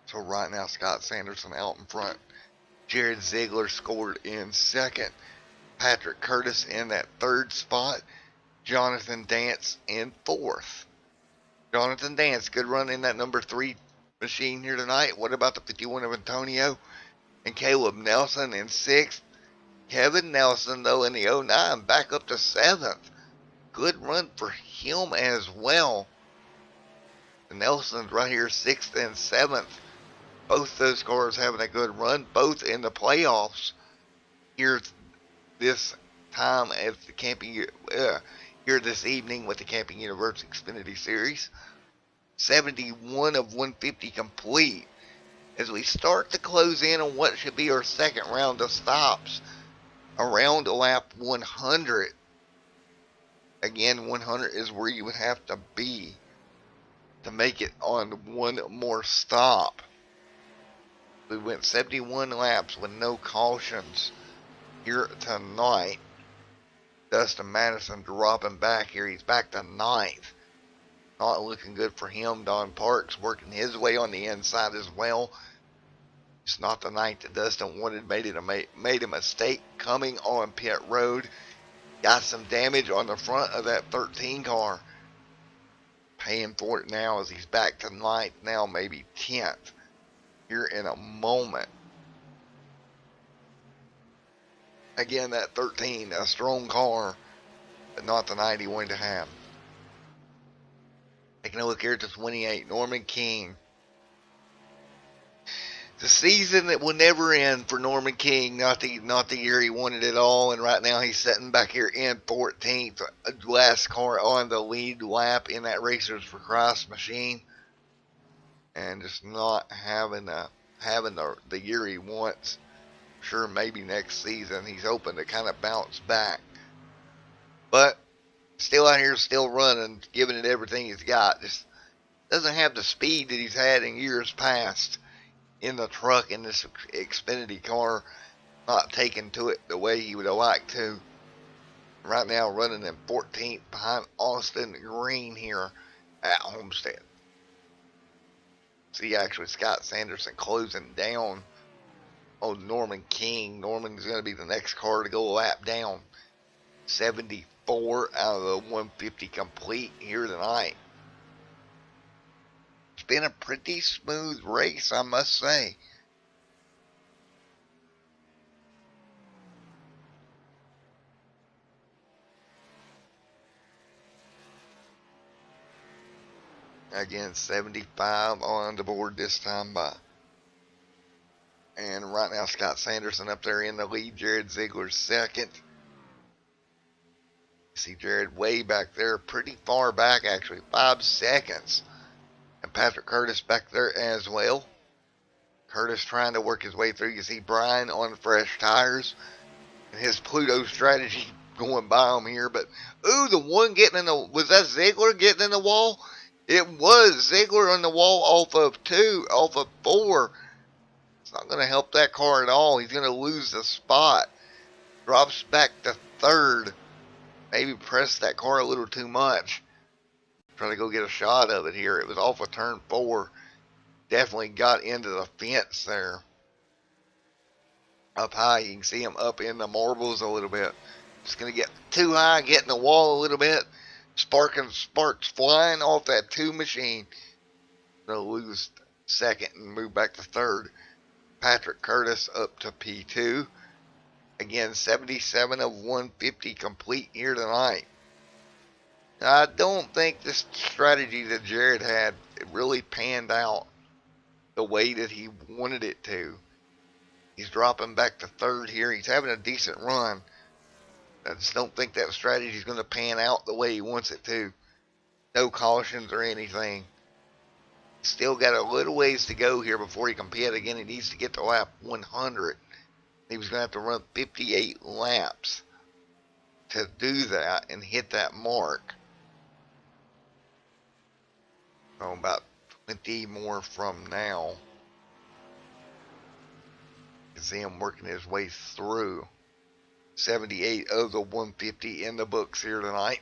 So right now, Scott Sanderson out in front. Jared Ziegler scored in 2nd. Patrick Curtis in that 3rd spot. Jonathan Dance in 4th. Jonathan Dance, good run in that number 3 machine here tonight. What about the 51 of Antonio? And Caleb Nelson in 6th. Kevin Nelson, though, in the 09, back up to 7th. Good run for him as well. The Nelson's right here, 6th and 7th. Both those cars having a good run, both in the playoffs here this time at the here this evening with the Camping Universe Xfinity Series. 71 of 150 complete as we start to close in on what should be our 2nd round of stops around lap 100. Again, 100 is where you would have to be to make it on one more stop. We went 71 laps with no cautions here tonight. Dustin Madison dropping back here. He's back to 9th. Not looking good for him. Don Parks working his way on the inside as well. It's not the night that Dustin wanted. Made a mistake coming on pit road. Got some damage on the front of that 13 car. Paying for it now as he's back to 9th. Now maybe 10th. Here in a moment. Again, that 13, a strong car, but not the night he wanted to have. Taking a look here at the 28, Norman King. The season that will never end for Norman King, not the year he wanted it all, and right now he's sitting back here in 14th, last car on the lead lap in that Racers for Christ machine. And just not having the year he wants. Sure, maybe next season he's hoping to kind of bounce back. But still out here, still running, giving it everything he's got. Just doesn't have the speed that he's had in years past in the truck in this Xfinity car. Not taking to it the way he would have liked to. Right now running in 14th behind Austin Green here at Homestead. See, actually, Scott Sanderson closing down on Norman King. Norman's going to be the next car to go a lap down. 74 out of the 150 complete here tonight. It's been a pretty smooth race, I must say. Again, 75 on the board this time by. And right now, Scott Sanderson up there in the lead. Jared Ziegler's second. You see Jared way back there, pretty far back actually, 5 seconds. And Patrick Curtis back there as well. Curtis trying to work his way through. You see Brian on fresh tires. And his Pluto strategy going by him here. But, ooh, the one getting in the... Was that Ziegler getting in the wall? It was Ziegler on the wall off of 2, off of 4. It's not going to help that car at all. He's going to lose the spot. Drops back to 3rd. Maybe pressed that car a little too much. Trying to go get a shot of it here. It was off of turn 4. Definitely got into the fence there. Up high, you can see him up in the marbles a little bit. Just going to get too high, get in the wall a little bit. Sparks flying off that 2 machine. Going to lose 2nd and move back to 3rd. Patrick Curtis up to P2. Again, 77 of 150 complete here tonight. I don't think this strategy that Jared had really panned out the way that he wanted it to. He's dropping back to 3rd here. He's having a decent run. I just don't think that strategy is going to pan out the way he wants it to. No cautions or anything. Still got a little ways to go here before he can pit again. He needs to get to lap 100. He was going to have to run 58 laps to do that and hit that mark. So about 20 more from now. You can see him working his way through. 78 of the 150 in the books here tonight.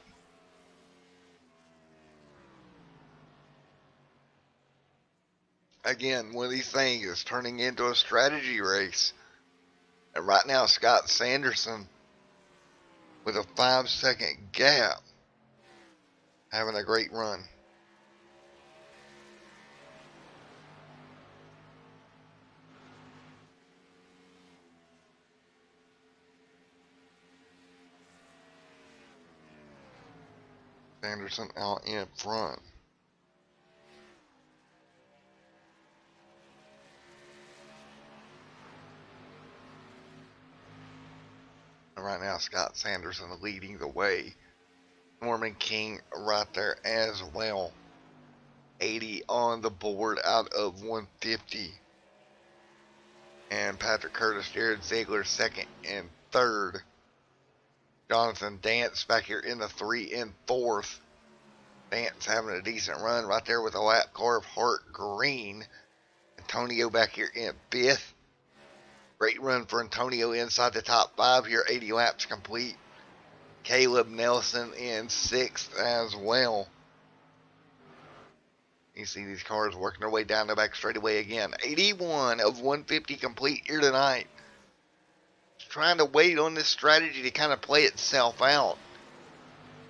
Again, one of these things is turning into a strategy race. And right now, Scott Sanderson, with a 5-second gap, having a great run. Sanderson out in front. And right now, Scott Sanderson leading the way. Norman King right there as well. 80 on the board out of 150. And Patrick Curtis, Jared Ziegler, 2nd and 3rd. Jonathan Dance back here in the 3 and 4th. Dance having a decent run right there with a lap car of Hart Green. Antonio back here in 5th. Great run for Antonio inside the top 5 here, 80 laps complete. Caleb Nelson in 6th as well. You see these cars working their way down the back straightaway again. 81 of 150 complete here tonight. Trying to wait on this strategy to kind of play itself out.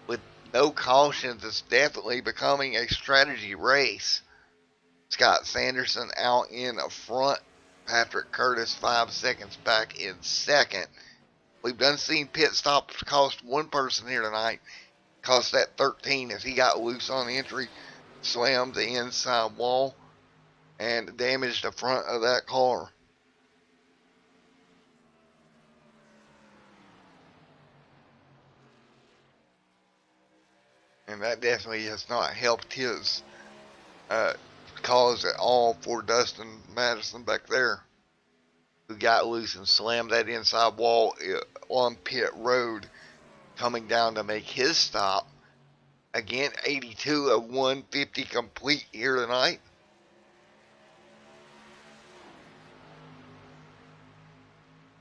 With no cautions, it's definitely becoming a strategy race. Scott Sanderson out in front. Patrick Curtis 5 seconds back in 2nd. We've done seen pit stops cost one person here tonight. Cost that 13 as he got loose on the entry. Slammed the inside wall and damaged the front of that car. And that definitely has not helped his cause at all for Dustin Madison back there, who got loose and slammed that inside wall on pit road, coming down to make his stop. Again, 82 of 150 complete here tonight.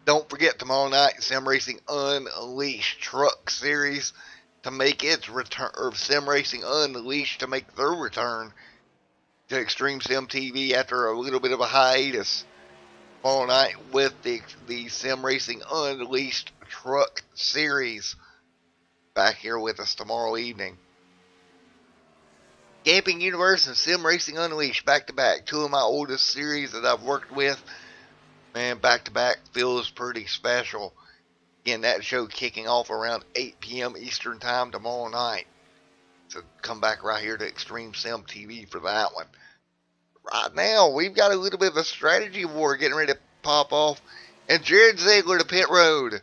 Don't forget, tomorrow night, Sim Racing Unleashed Truck Series to make its return, or Sim Racing Unleashed to make their return to Extreme Sim TV after a little bit of a hiatus. Tomorrow night with the Sim Racing Unleashed Truck Series back here with us tomorrow evening. Camping Universe and Sim Racing Unleashed back to back. Two of my oldest series that I've worked with. Man, back to back feels pretty special. Again, that show kicking off around 8 p.m. Eastern Time tomorrow night. So come back right here to Extreme Sim TV for that one. Right now, we've got a little bit of a strategy war getting ready to pop off. And Jared Ziegler to pit road.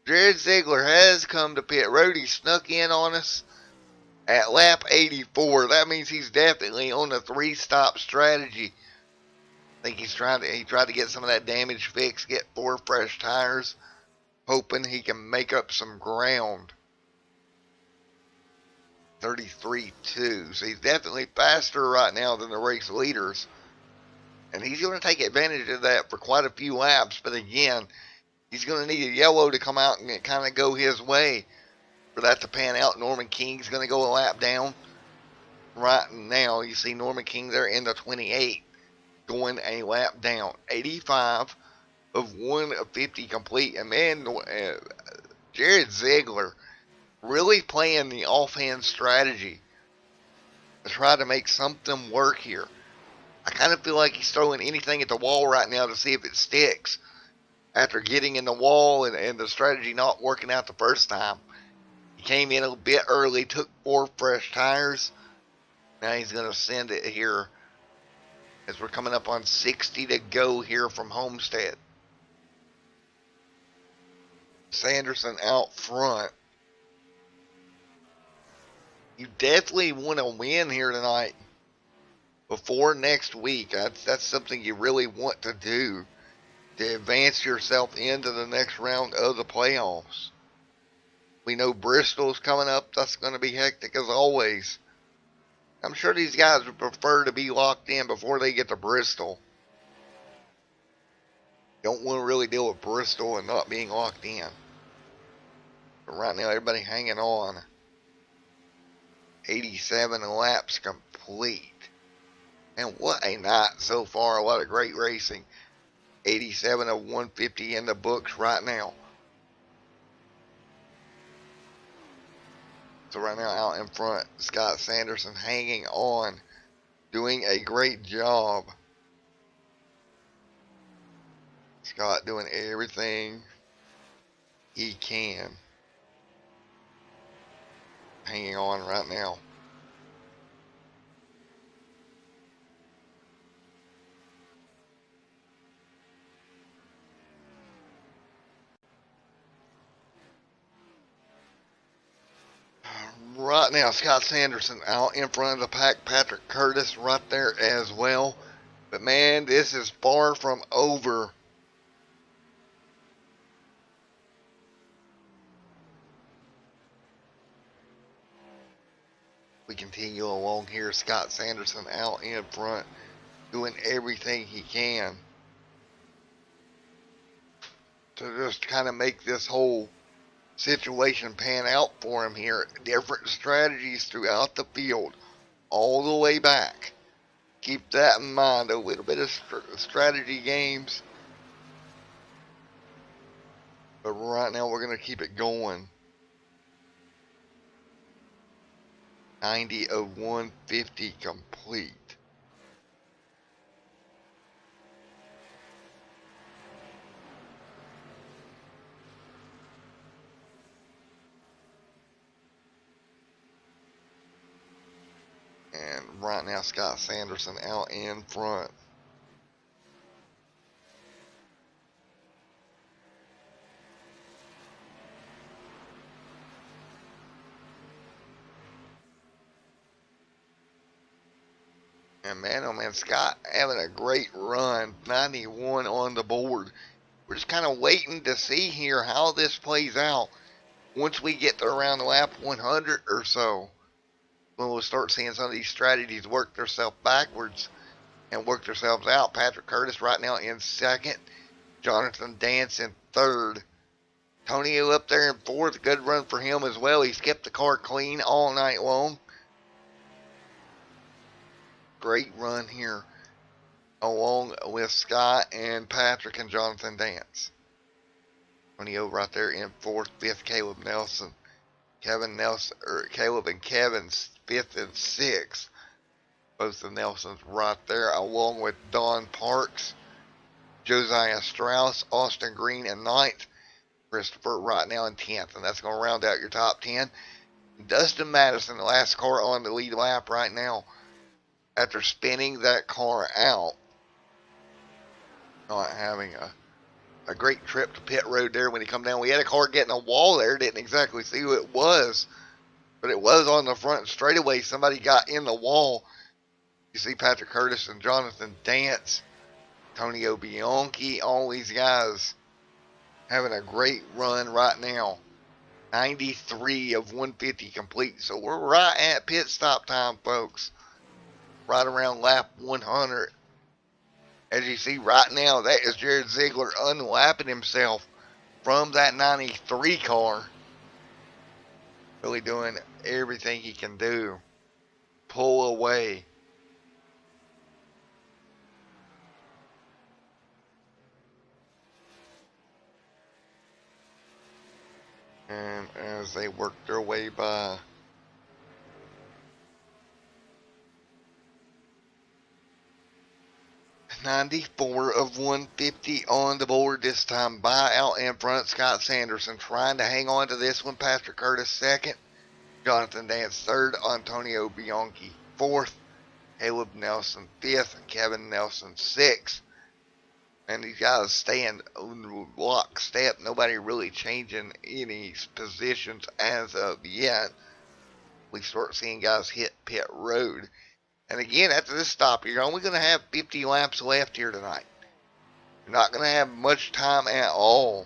Jared Ziegler has come to pit road. He snuck in on us at lap 84. That means he's definitely on a 3-stop strategy. I think he tried to get some of that damage fixed, get 4 fresh tires, hoping he can make up some ground. 33.2. So he's definitely faster right now than the race leaders. And he's going to take advantage of that for quite a few laps. But again, he's going to need a yellow to come out and kind of go his way for that to pan out. Norman King's going to go a lap down. Right now, you see Norman King there in the 28, going a lap down. 85 of 150 complete. And man, Jared Ziegler really playing the offhand strategy to try to make something work here. I kind of feel like he's throwing anything at the wall right now to see if it sticks after getting in the wall and the strategy not working out the first time. He came in a bit early, took 4 fresh tires. Now he's going to send it here as we're coming up on 60 to go here from Homestead. Sanderson out front. You definitely want to win here tonight before next week. That's something you really want to do to advance yourself into the next round of the playoffs. We know Bristol's coming up. That's going to be hectic as always. I'm sure these guys would prefer to be locked in before they get to Bristol. Don't want to really deal with Bristol and not being locked in. But right now, everybody hanging on. 87 laps complete. And what a night so far. A lot of great racing. 87 of 150 in the books right now. So right now out in front, Scott Sanderson hanging on. Doing a great job. Scott doing everything he can. Hanging on right now. Right now, Scott Sanderson out in front of the pack. Patrick Curtis right there as well. But man, this is far from over. We continue along here. Scott Sanderson out in front, doing everything he can to just kind of make this whole situation pan out for him here. Different strategies throughout the field, all the way back. Keep that in mind. A little bit of strategy games. But right now we're going to keep it going. 90 of 150 complete. And right now Scott Sanderson out in front. And man, oh man, Scott having a great run. 91 on the board. We're just kind of waiting to see here how this plays out. Once we get to around lap 100 or so, when we'll start seeing some of these strategies work themselves backwards and work themselves out. Patrick Curtis right now in second. Jonathan Dance in third. Tonio up there in fourth. Good run for him as well. He's kept the car clean all night long. Great run here along with Scott and Patrick and Jonathan Dance. Tonio right there in fourth. Fifth, Caleb Nelson. Caleb and Kevin's fifth and sixth. Both of Nelson's right there, along with Don Parks, Josiah Strauss, Austin Green in ninth. Christopher right now in 10th, and that's going to round out your top 10. Dustin Madison, the last car on the lead lap right now, after spinning that car out. not having a great trip to pit road there when he come down. We had a car getting a wall there. Didn't exactly see who it was, but it was on the front straightaway. Somebody got in the wall. You see Patrick Curtis and Jonathan Dance, Antonio Bianchi, all these guys having a great run right now. 93 of 150 complete. So we're right at pit stop time, folks. Right around lap 100. As you see right now, that is Jared Ziegler unlapping himself from that 93 car. Really doing everything he can do. Pull away. And as they work their way by, '94 of 150 on the board this time. By out in front, Scott Sanderson trying to hang on to this one. Patrick Curtis second. Jonathan Dance third. Antonio Bianchi fourth. Caleb Nelson fifth. And Kevin Nelson sixth. And these guys staying lockstep. Nobody really changing any positions as of yet. We start seeing guys hit pit road. And again, after this stop, you're only going to have 50 laps left here tonight. You're not going to have much time at all.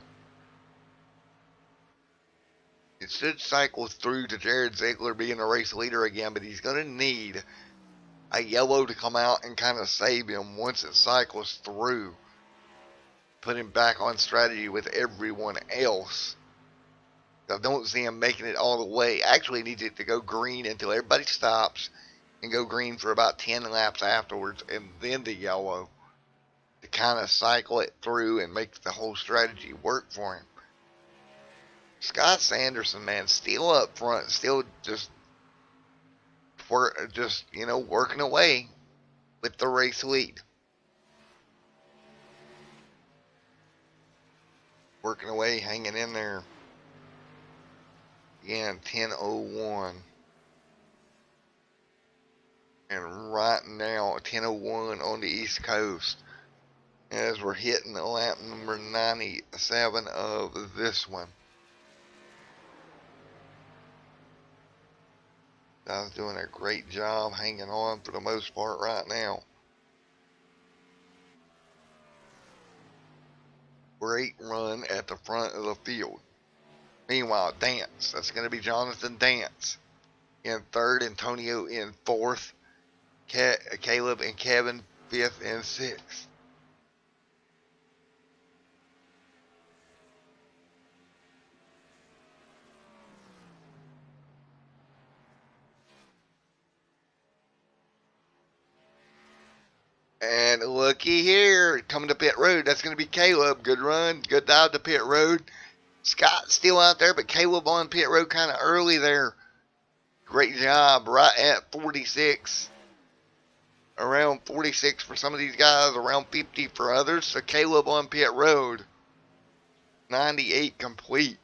It should cycle through to Jared Ziegler being the race leader again, but he's going to need a yellow to come out and kind of save him once it cycles through. Put him back on strategy with everyone else. I don't see him making it all the way. Actually needs it to go green until everybody stops and go green for about 10 laps afterwards, and then the yellow to kind of cycle it through and make the whole strategy work for him. Scott Sanderson, man, still up front, still just working away with the race lead. Working away, hanging in there. Again, 10:01. And right now, 10:01 on the East Coast. As we're hitting the lap number 97 of this one. Guys doing a great job hanging on for the most part right now. Great run at the front of the field. Meanwhile, Dance, that's going to be Jonathan Dance in third, Antonio in fourth, Caleb and Kevin fifth and sixth. And looky here, coming to pit road, that's going to be Caleb. Good run, good dive to pit road. Scott's still out there, but Caleb on pit road kind of early there. Great job, right at 46. Around 46 for some of these guys, around 50 for others. So Caleb on pit road, 98 complete.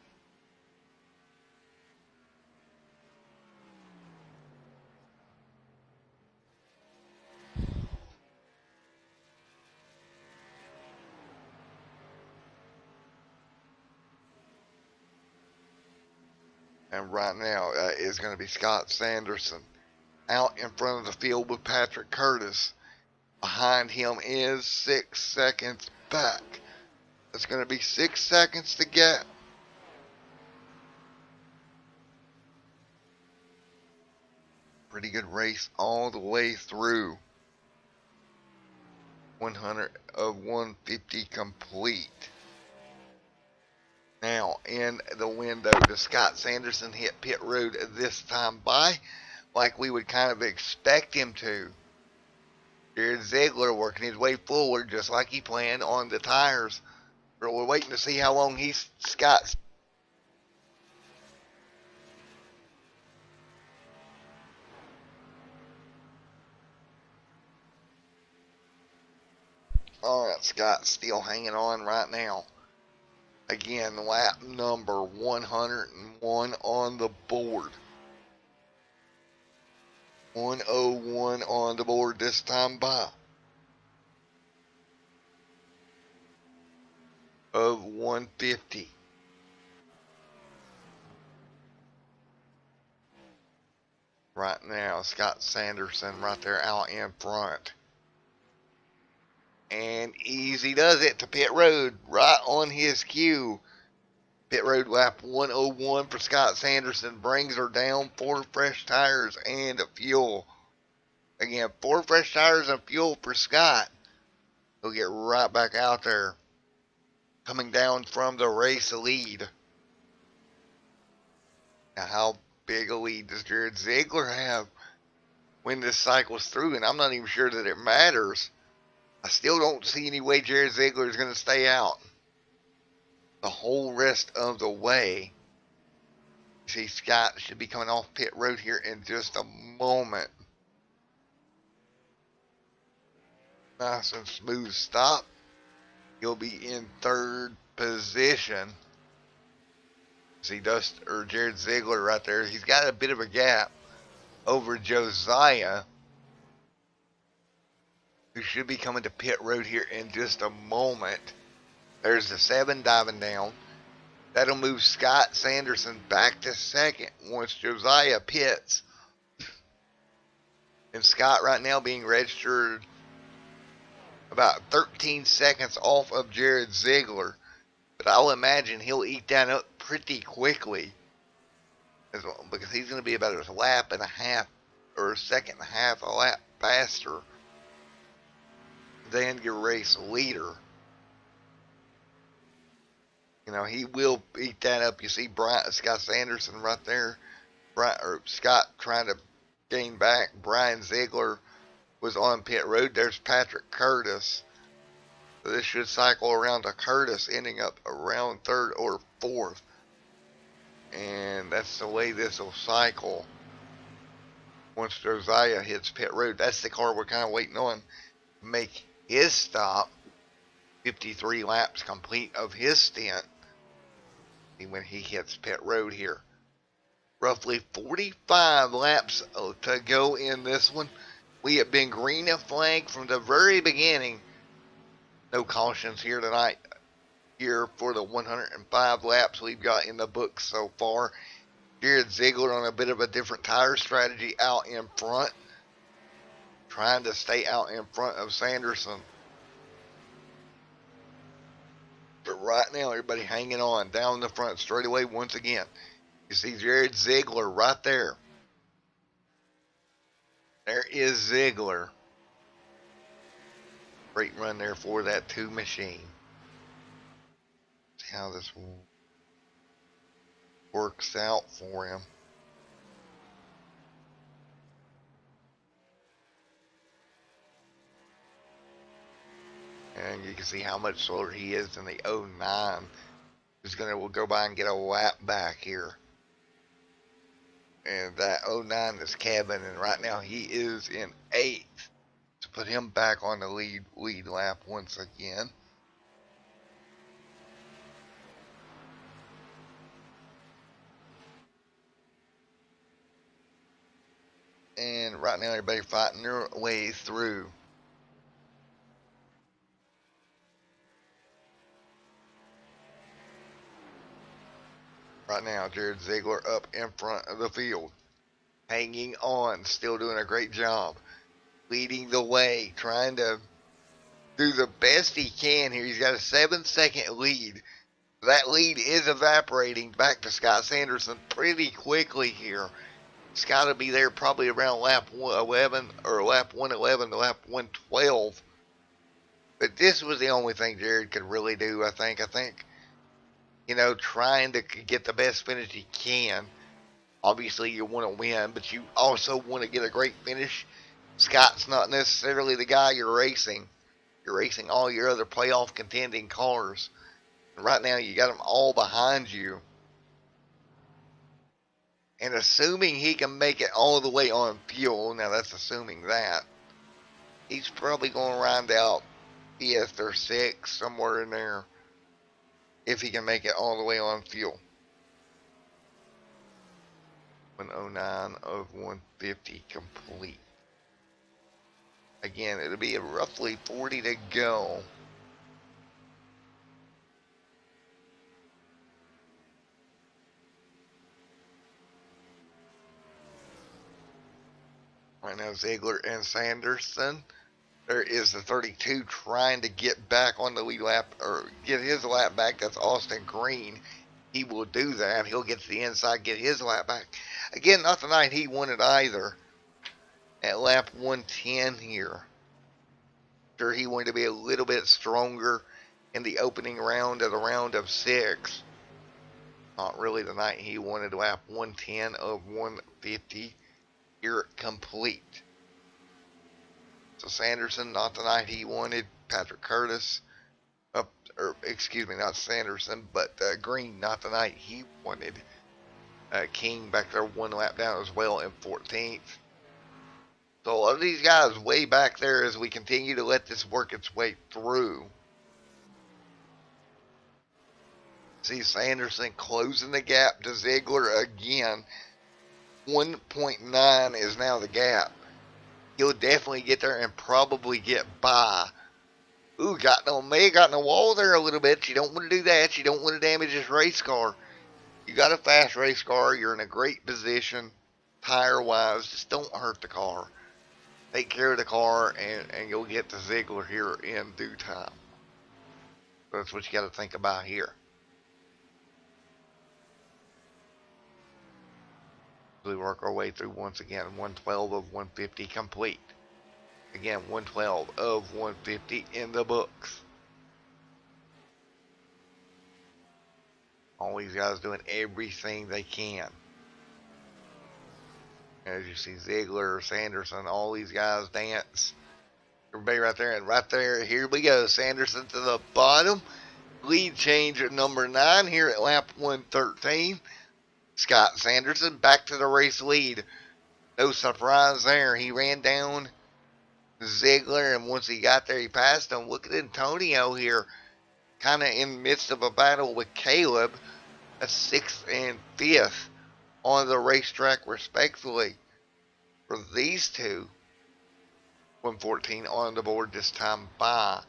And right now is going to be Scott Sanderson out in front of the field with Patrick Curtis. Behind him is 6 seconds back. It's going to be 6 seconds to get. Pretty good race all the way through. 100 of 150 complete. Now, in the window, does Scott Sanderson hit pit road this time by? Like we would kind of expect him to. Jared Ziegler working his way forward just like he planned on the tires. But we're waiting to see how long Scott. Alright, Scott's still hanging on right now. Again, lap number 101 on the board. 101 on the board this time by. of 150. Right now, Scott Sanderson right there out in front. And easy does it to pit road, right on his cue. Pit road lap 101 for Scott Sanderson brings her down. 4 fresh tires and fuel. Again, 4 fresh tires and fuel for Scott. He'll get right back out there. Coming down from the race lead. Now, how big a lead does Jared Ziegler have when this cycle's through? And I'm not even sure that it matters. I still don't see any way Jared Ziegler is going to stay out the whole rest of the way. See, Scott should be coming off pit road here in just a moment. Nice and smooth stop. He'll be in 3rd position. See, Jared Ziegler right there. He's got a bit of a gap over Josiah, who should be coming to pit road here in just a moment. There's the 7 diving down. That'll move Scott Sanderson back to 2nd once Josiah pits. And Scott right now being registered about 13 seconds off of Jared Ziegler. But I'll imagine he'll eat that up pretty quickly, because he's going to be about a lap and a half, or a second and a half a lap faster than your race leader. You know, he will eat that up. You see Scott Sanderson right there. Scott trying to gain back. Brian Ziegler was on pit road. There's Patrick Curtis. So this should cycle around to Curtis, ending up around 3rd or 4th. And that's the way this will cycle once Josiah hits pit road. That's the car we're kind of waiting on to make his stop. 53 laps complete of his stint when he hits pit road here. Roughly 45 laps to go in this one. We have been green and flag from the very beginning. No cautions here tonight. Here for the 105 laps we've got in the book so far. Jared Ziegler on a bit of a different tire strategy out in front. Trying to stay out in front of Sanderson. But right now, everybody hanging on down the front straightaway once again. You see Jared Ziegler right there. There is Ziegler. Great run there for that 2 machine. See how this works out for him. And you can see how much slower he is than the 09. We'll go by and get a lap back here. And that 09 is Kevin, and right now he is in 8th. To put him back on the lead lap once again. And right now everybody fighting their way through. Right now, Jared Ziegler up in front of the field. Hanging on, still doing a great job. Leading the way, trying to do the best he can here. He's got a 7-second lead. That lead is evaporating back to Scott Sanderson pretty quickly here. Scott will be there probably around lap 11 or lap 111 to lap 112. But this was the only thing Jared could really do, I think. You know, trying to get the best finish he can. Obviously, you want to win, but you also want to get a great finish. Scott's not necessarily the guy you're racing. You're racing all your other playoff contending cars. And right now, you got them all behind you. And assuming he can make it all the way on fuel, now that's assuming that, he's probably going to round out 5th or 6th, somewhere in there, if he can make it all the way on fuel. 109 of 150 complete. Again, it'll be roughly 40 to go. Right now, Ziegler and Sanderson. There is the 32 trying to get back on the lead lap, or get his lap back. That's Austin Green. He will do that. He'll get to the inside, get his lap back. Again, not the night he wanted either. At lap 110 here. Sure, he wanted to be a little bit stronger in the opening round of the round of 6. Not really the night he wanted. Lap 110 of 150 here complete. So Sanderson, not the night he wanted. Patrick Curtis, or excuse me, not Sanderson, but Green, not the night he wanted. King back there 1 lap down as well in 14th. So a lot of these guys way back there as we continue to let this work its way through. See Sanderson closing the gap to Ziegler again. 1.9 is now the gap. He'll definitely get there and probably get by. Ooh, may have gotten a wall there a little bit. You don't want to do that. You don't want to damage his race car. You got a fast race car. You're in a great position, tire-wise. Just don't hurt the car. Take care of the car, and you'll get to Ziegler here in due time. That's what you got to think about here. We work our way through once again. 112 of 150 complete. Again, 112 of 150 in the books. All these guys doing everything they can. As you see, Ziegler, Sanderson, all these guys dance. Everybody right there, and right there, here we go. Sanderson to the bottom. Lead change at number 9 here at lap 113. Scott Sanderson back to the race lead. No surprise there. He ran down Ziegler, and once he got there, he passed him. Look at Antonio here, kind of in the midst of a battle with Caleb. That's 6th and 5th on the racetrack, respectively, for these two. 114 on the board this time by.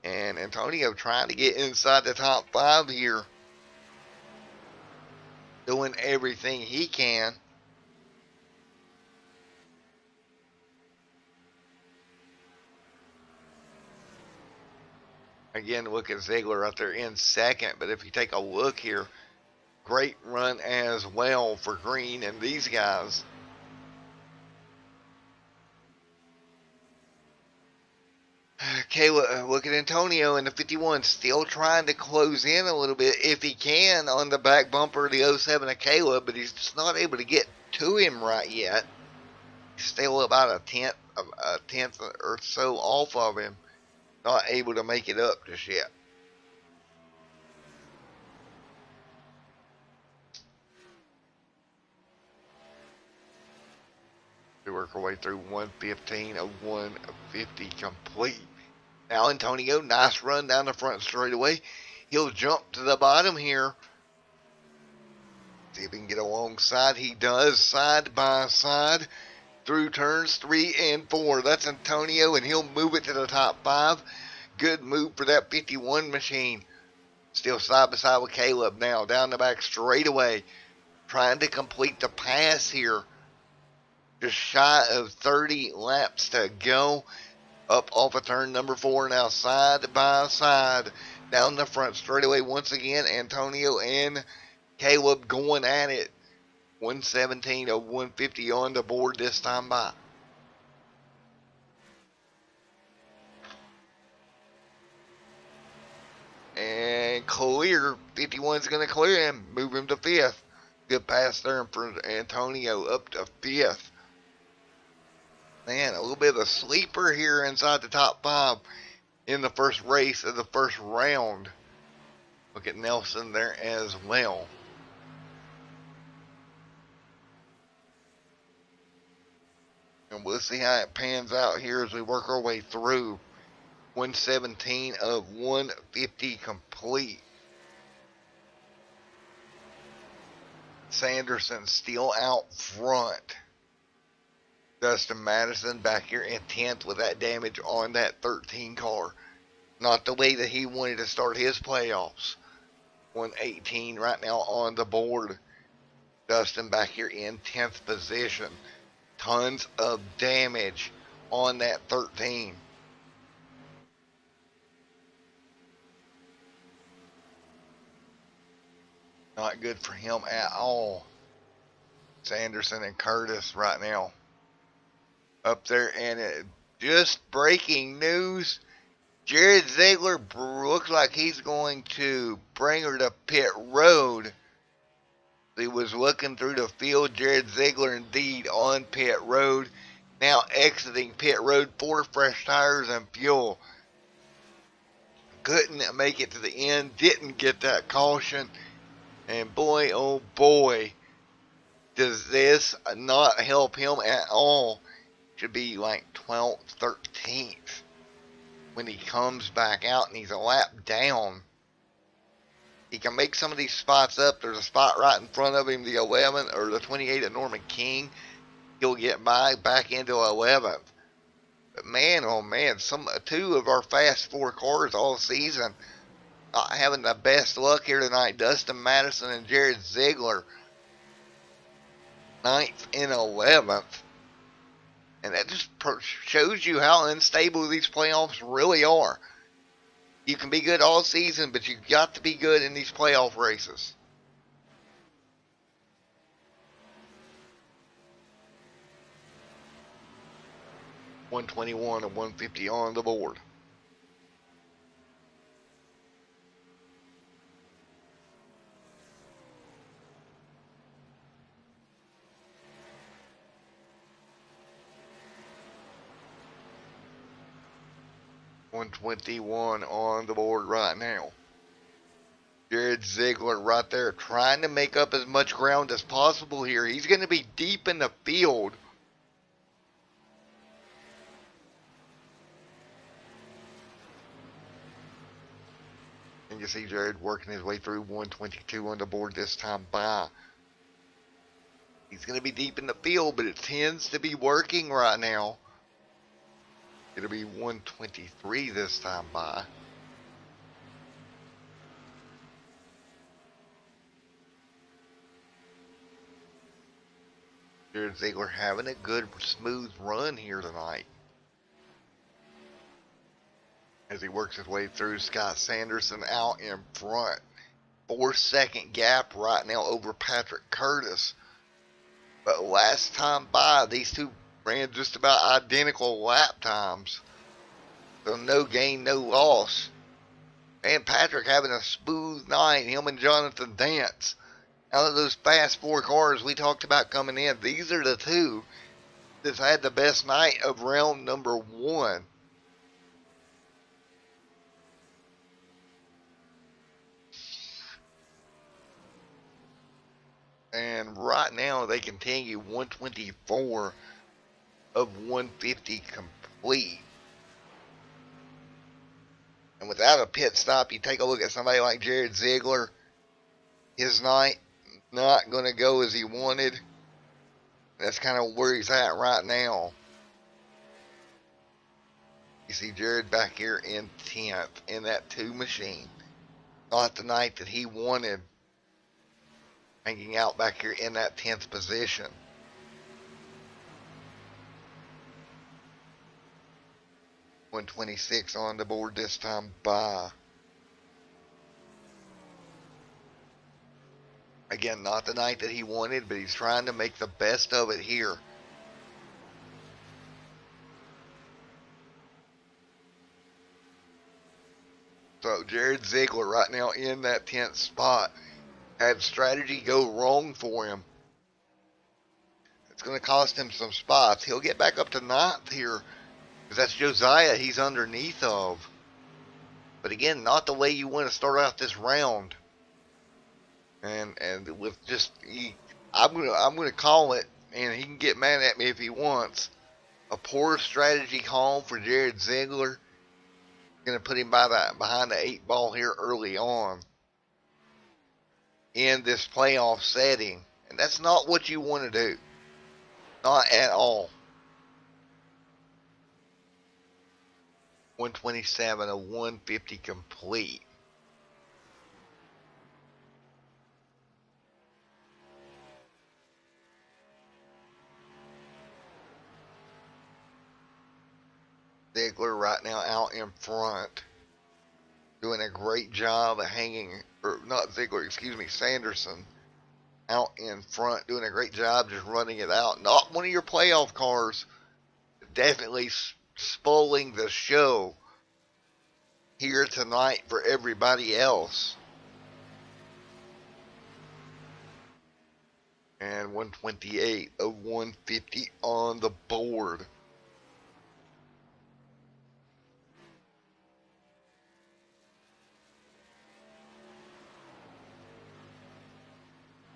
And Antonio trying to get inside the top 5 here. Doing everything he can. Again, look at Ziegler out there in 2nd. But if you take a look here, great run as well for Green and these guys. Caleb, look at Antonio in the 51, still trying to close in a little bit if he can on the back bumper of the 07 of Caleb, but he's just not able to get to him right yet. He's still about a tenth or so off of him, not able to make it up just yet. We work our way through 115 of 150 complete. Now Antonio, nice run down the front straightaway. He'll jump to the bottom here. See if he can get alongside. He does, side by side through turns 3 and 4. That's Antonio, and he'll move it to the top 5. Good move for that 51 machine. Still side by side with Caleb now. Down the back straightaway. Trying to complete the pass here. Just shy of 30 laps to go. Up off of turn number 4 now, side by side. Down the front straightaway once again. Antonio and Caleb going at it. 117 of 150 on the board this time by. And clear. 51's going to clear him. Move him to 5th. Good pass there for Antonio up to 5th. Man, a little bit of a sleeper here inside the top 5 in the first race of the first round. Look at Nelson there as well. And we'll see how it pans out here as we work our way through. 117 of 150 complete. Sanderson still out front. Dustin Madison back here in 10th with that damage on that 13 car. Not the way that he wanted to start his playoffs. 118 right now on the board. Dustin back here in 10th position. tons of damage on that 13. Not good for him at all. Sanderson and Curtis right now up there, and just breaking news. Jared Ziegler looks like he's going to bring her to pit road. He was looking through the field. Jared Ziegler indeed on pit road. Now exiting pit road for fresh tires and fuel. Couldn't make it to the end. Didn't get that caution. And boy, oh boy, does this not help him at all. Should be like 12th, 13th when he comes back out and he's a lap down. He can make some of these spots up. There's a spot right in front of him, the 11 or the 28 at Norman King. He'll get back into 11th. But man, oh man, two of our fast four cars all season not having the best luck here tonight. Dustin Madison and Jared Ziegler, 9th and 11th. And that just shows you how unstable these playoffs really are. You can be good all season, but you've got to be good in these playoff races. $121 and $150 on the board. $121 on the board right now. Jared Ziegler right there trying to make up as much ground as possible here. He's going to be deep in the field. And you see Jared working his way through 122 on the board this time by. He's going to be deep in the field, but it tends to be working right now. It'll be 123 this time by. Jared Ziegler having a good, smooth run here tonight. As he works his way through Scott Sanderson out in front. 4-second gap right now over Patrick Curtis. But last time by, these two ran just about identical lap times. So no gain, no loss. And Patrick having a smooth night. Him and Jonathan Dance. Out of those fast four cars we talked about coming in, these are the two that's had the best night of round number 1. And right now they continue 124 of 150 complete. And without a pit stop, you take a look at somebody like Jared Ziegler. His night not going to go as he wanted. That's kind of where he's at right now. You see Jared back here in 10th in that 2 machine. Not the night that he wanted. Hanging out back here in that 10th position. $126 on the board this time by. Again, not the night that he wanted, but he's trying to make the best of it here. So Jared Ziegler right now in that 10th spot. Had strategy go wrong for him. It's going to cost him some spots. He'll get back up to 9th here. Because that's Josiah he's underneath of. But again, not the way you want to start out this round. And with just, I'm gonna call it, and he can get mad at me if he wants. A poor strategy call for Jared Ziegler. Gonna put him behind the 8 ball here early on in this playoff setting, and that's not what you want to do. Not at all. 127 of 150 complete. Ziegler right now out in front, doing a great job of hanging, or not Ziegler, excuse me, Sanderson out in front, doing a great job just running it out. Not one of your playoff cars, definitely spoiling the show here tonight for everybody else. And 128 of 150 on the board.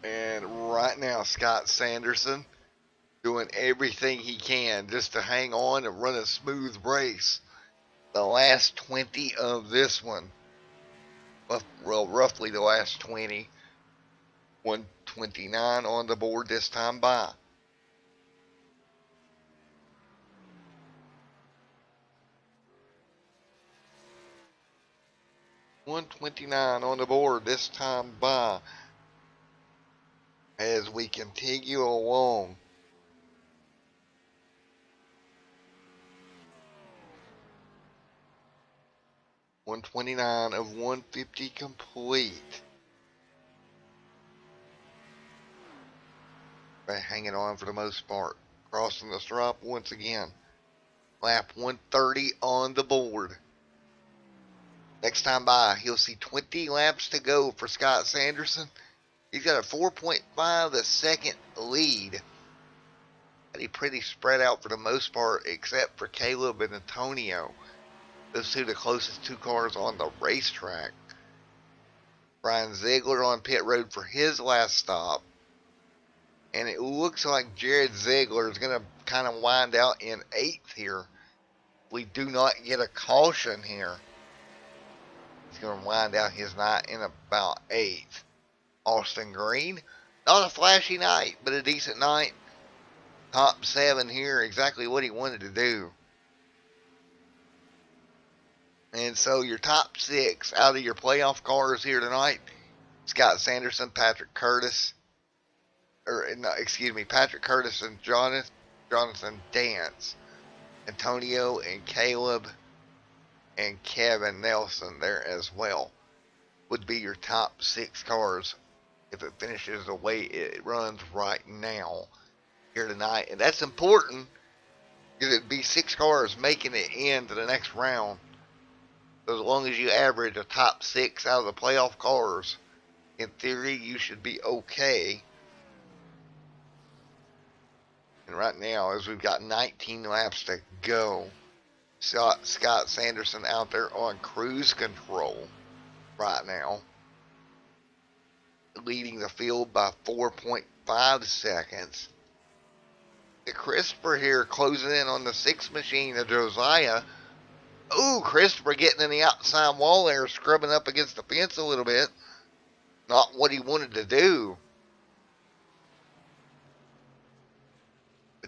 And right now, Scott Sanderson doing everything he can just to hang on and run a smooth race. The last 20 of this one, well, roughly the last 20. 129 on the board this time by. $129 on the board this time by as we continue along. $129 of 150 complete. Hanging on for the most part. Crossing the stripe once again. Lap 130 on the board. Next time by, he'll see 20 laps to go for Scott Sanderson. He's got a 4.5 second lead. He's pretty spread out for the most part, except for Caleb and Antonio. Those two the closest two cars on the racetrack. Brian Ziegler on pit road for his last stop. And it looks like Jared Ziegler is going to kind of wind out in 8th here. We do not get a caution here. He's going to wind out his night in about 8th. Austin Green, not a flashy night, but a decent night. Top 7 here, exactly what he wanted to do. And so your top 6 out of your playoff cars here tonight: Scott Sanderson, Patrick Curtis. Patrick Curtis and Jonathan Dance, Antonio and Caleb and Kevin Nelson there as well, would be your top 6 cars if it finishes the way it runs right now here tonight. And that's important because it'd be 6 cars making it into the next round. So as long as you average a top 6 out of the playoff cars, in theory you should be okay. And right now, as we've got 19 laps to go, Scott Sanderson out there on cruise control right now, leading the field by 4.5 seconds. Christopher here closing in on the 6th machine of Josiah. Ooh, Christopher getting in the outside wall there, scrubbing up against the fence a little bit. Not what he wanted to do.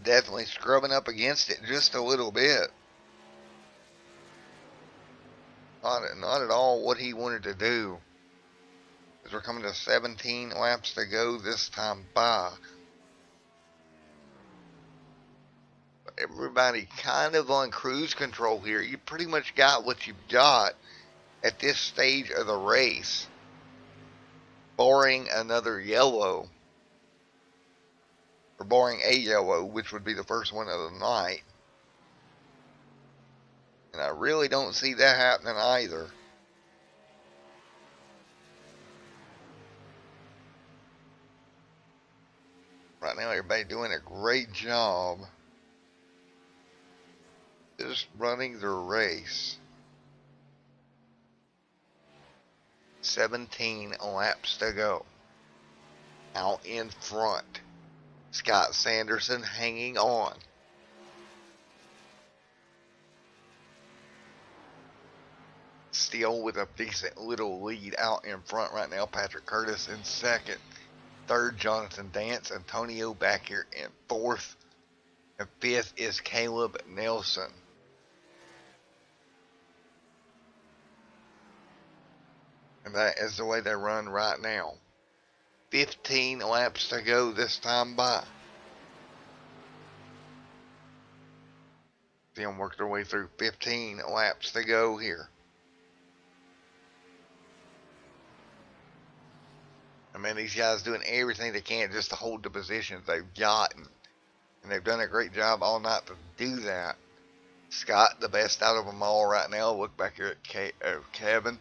Definitely scrubbing up against it just a little bit. Not at all what he wanted to do. As we're coming to 17 laps to go this time by. Everybody kind of on cruise control here. You pretty much got what you've got at this stage of the race, barring another yellow. Or barring a yellow, which would be the first one of the night. And I really don't see that happening either. Right now, everybody doing a great job just running their race. 17 laps to go. Out in front, Scott Sanderson hanging on. Still with a decent little lead out in front right now. Patrick Curtis in 2nd. 3rd, Jonathan Dance. Antonio back here in 4th. And 5th is Caleb Nelson. And that is the way they run right now. 15 laps to go this time by. See them work their way through. 15 laps to go here. I mean, these guys doing everything they can just to hold the positions they've gotten. And they've done a great job all night to do that. Scott, the best out of them all right now. Look back here at Kevin,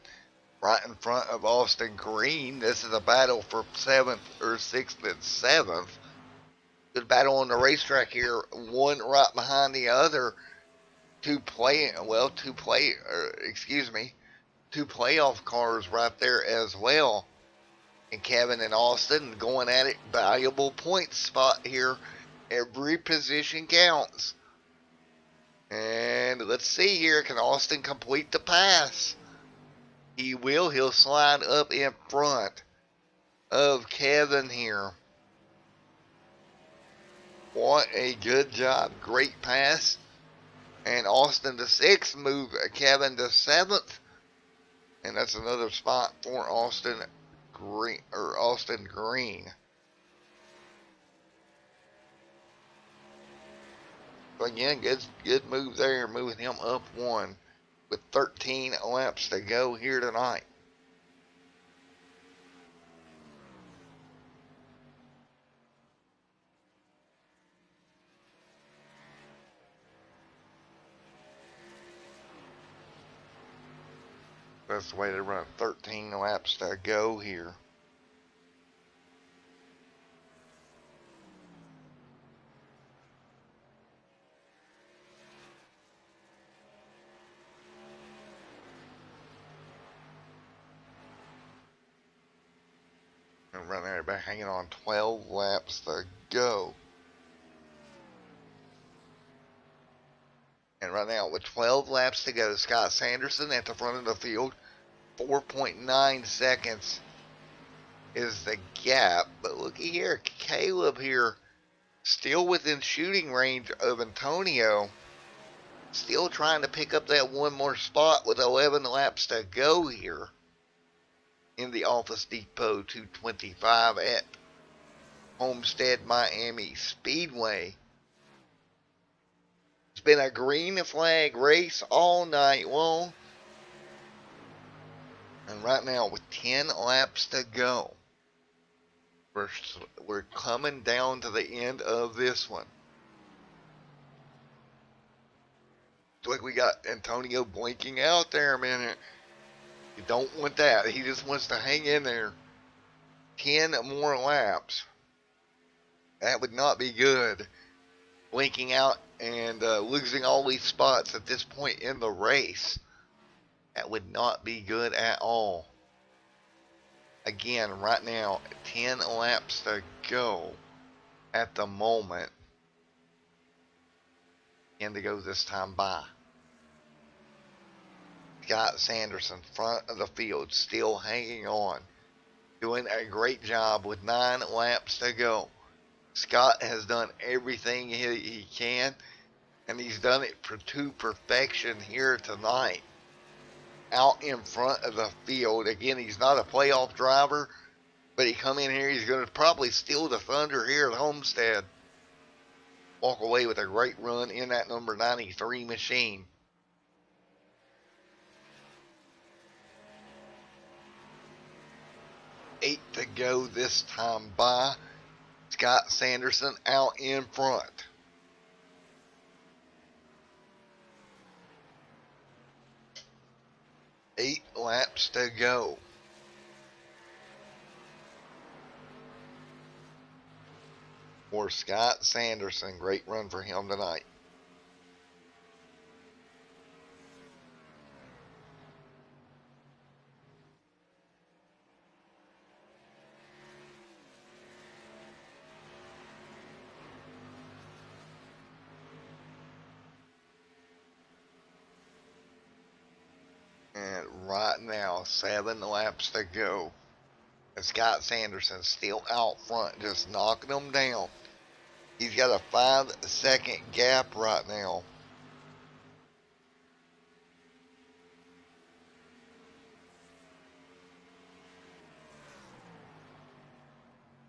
right in front of Austin Green. This is a battle for 7th or 6th and 7th. Good battle on the racetrack here. One right behind the other. Two playoff cars right there as well. And Kevin and Austin going at it. Valuable point spot here. Every position counts. And let's see here. Can Austin complete the pass? He will. He'll slide up in front of Kevin here. What a good job. Great pass. And Austin to 6th. Move Kevin to 7th. And that's another spot for Austin Green. Again, good move there, moving him up 1 with 13 laps to go here tonight. That's the way they run. 13 laps to go here. And right there, back hanging on 12 laps to go. And right now, with 12 laps to go, Scott Sanderson at the front of the field. 4.9 seconds is the gap. But looky here, Caleb here, still within shooting range of Antonio. Still trying to pick up that one more spot with 11 laps to go here in the Office Depot 225 at Homestead Miami Speedway. It's been a green flag race all night long. And right now with 10 laps to go, we're coming down to the end of this one. It's like we got Antonio blinking out there a minute. You don't want that. He just wants to hang in there. 10 more laps. That would not be good. Blinking out and losing all these spots at this point in the race. That would not be good at all. Again, right now, 10 laps to go at the moment. And to go this time by. Scott Sanderson, front of the field, still hanging on. Doing a great job with 9 laps to go. Scott has done everything he can. And he's done it to perfection here tonight. Out in front of the field. Again, he's not a playoff driver. But he come in here, he's going to probably steal the thunder here at Homestead. Walk away with a great run in that number 93 machine. Eight to go this time by. Scott Sanderson out in front. Eight laps to go. For Scott Sanderson. Great run for him tonight. And right now, 7 laps to go. And Scott Sanderson still out front, just knocking them down. He's got a 5-second gap right now.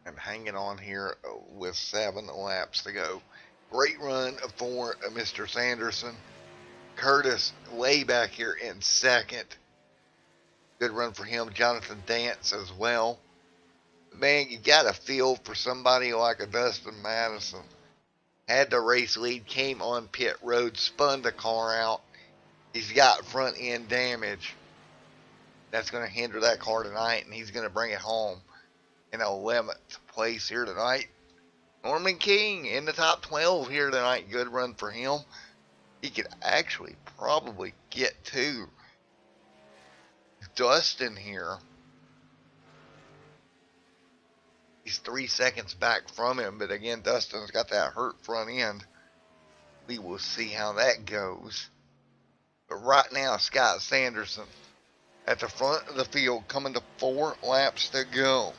And hanging on here with 7 laps to go. Great run for Mr. Sanderson. Curtis way back here in second. Good run for him. Jonathan Dance as well. Man, you got a feel for somebody like a Dustin Madison. Had the race lead, came on pit road, spun the car out. He's got front end damage. That's going to hinder that car tonight, and he's going to bring it home in 11th place here tonight. Norman King in the top 12 here tonight. Good run for him. He could actually probably get to Dustin here. He's 3 seconds back from him, but again, Dustin's got that hurt front end. We will see how that goes. But right now, Scott Sanderson at the front of the field, coming to 4 laps to go.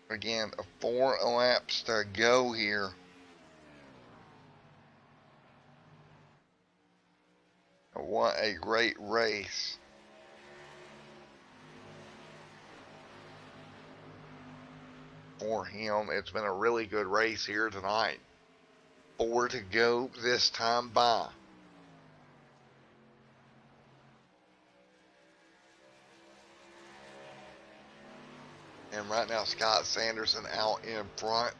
Again, 4 laps to go here. What a great race. For him, it's been a really good race here tonight. 4 to go this time by. And right now, Scott Sanderson out in front.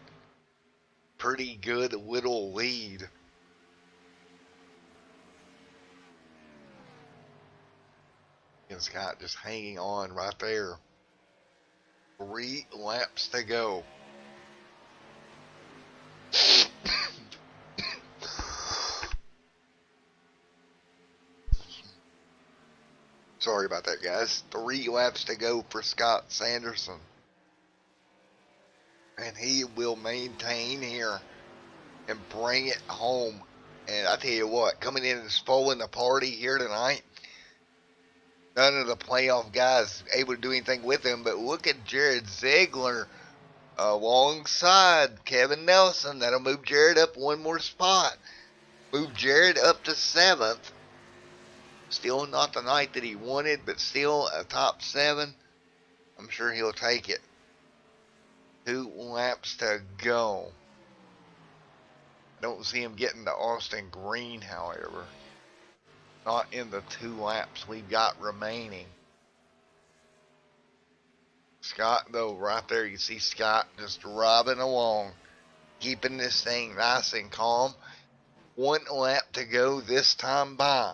Pretty good little lead. And Scott just hanging on right there. 3 laps to go. Sorry about that, guys. 3 laps to go for Scott Sanderson. And he will maintain here and bring it home. And I tell you what, coming in and spoiling the party here tonight, none of the playoff guys able to do anything with him. But look at Jared Ziegler alongside Kevin Nelson. That'll move Jared up 1 more spot. Move Jared up to 7th. Still not the night that he wanted, but still a top 7. I'm sure he'll take it. 2 laps to go. I don't see him getting to Austin Green, however. Not in the 2 laps we've got remaining. Scott, though, right there, you see Scott just driving along, keeping this thing nice and calm. 1 lap to go this time by.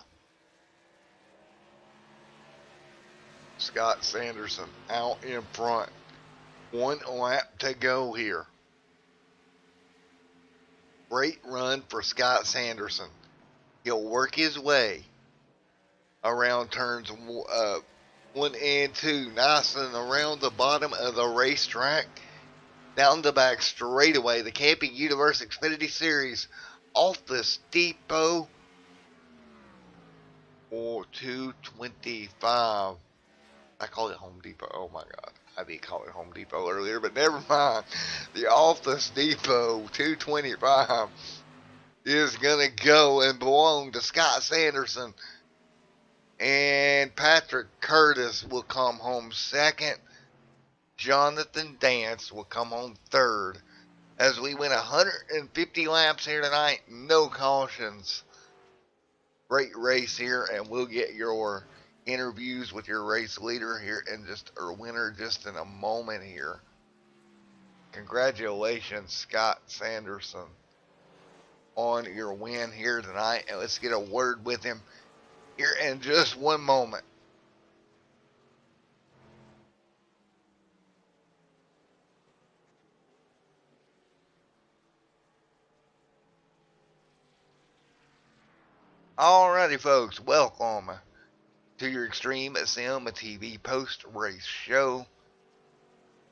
Scott Sanderson out in front. 1 lap to go here. Great run for Scott Sanderson. He'll work his way around turns 1 and 2. Nice and around the bottom of the racetrack. Down the back straightaway. The Camping Universe Xfinity Series Office Depot. 225. I called it Home Depot. Oh my God. I did call it Home Depot earlier, but never mind. The Office Depot 225 is going to go and belong to Scott Sanderson. And Patrick Curtis will come home 2nd. Jonathan Dance will come home 3rd. As we win 150 laps here tonight, no cautions. Great race here, and we'll get your interviews with your race leader here and or winner just in a moment here. Congratulations, Scott Sanderson, on your win here tonight. And let's get a word with him here in just 1 moment. Alrighty, folks, welcome to your Extreme Sim TV post-race show.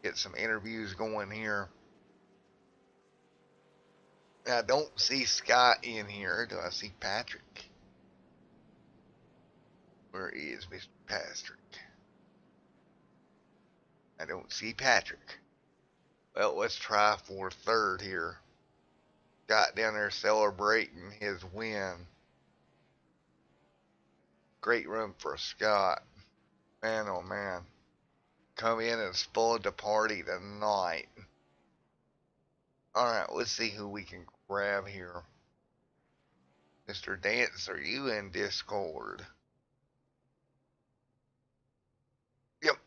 Get some interviews going here. Now, I don't see Scott in here. Do I see Patrick? Where is Mr. Patrick? I don't see Patrick. Well, let's try for 3rd here. Scott down there celebrating his win. Great run for Scott. Man, oh man. come in and spoil the party tonight. Alright, let's see who we can grab here. Mr. Dance, are you in Discord? Yep.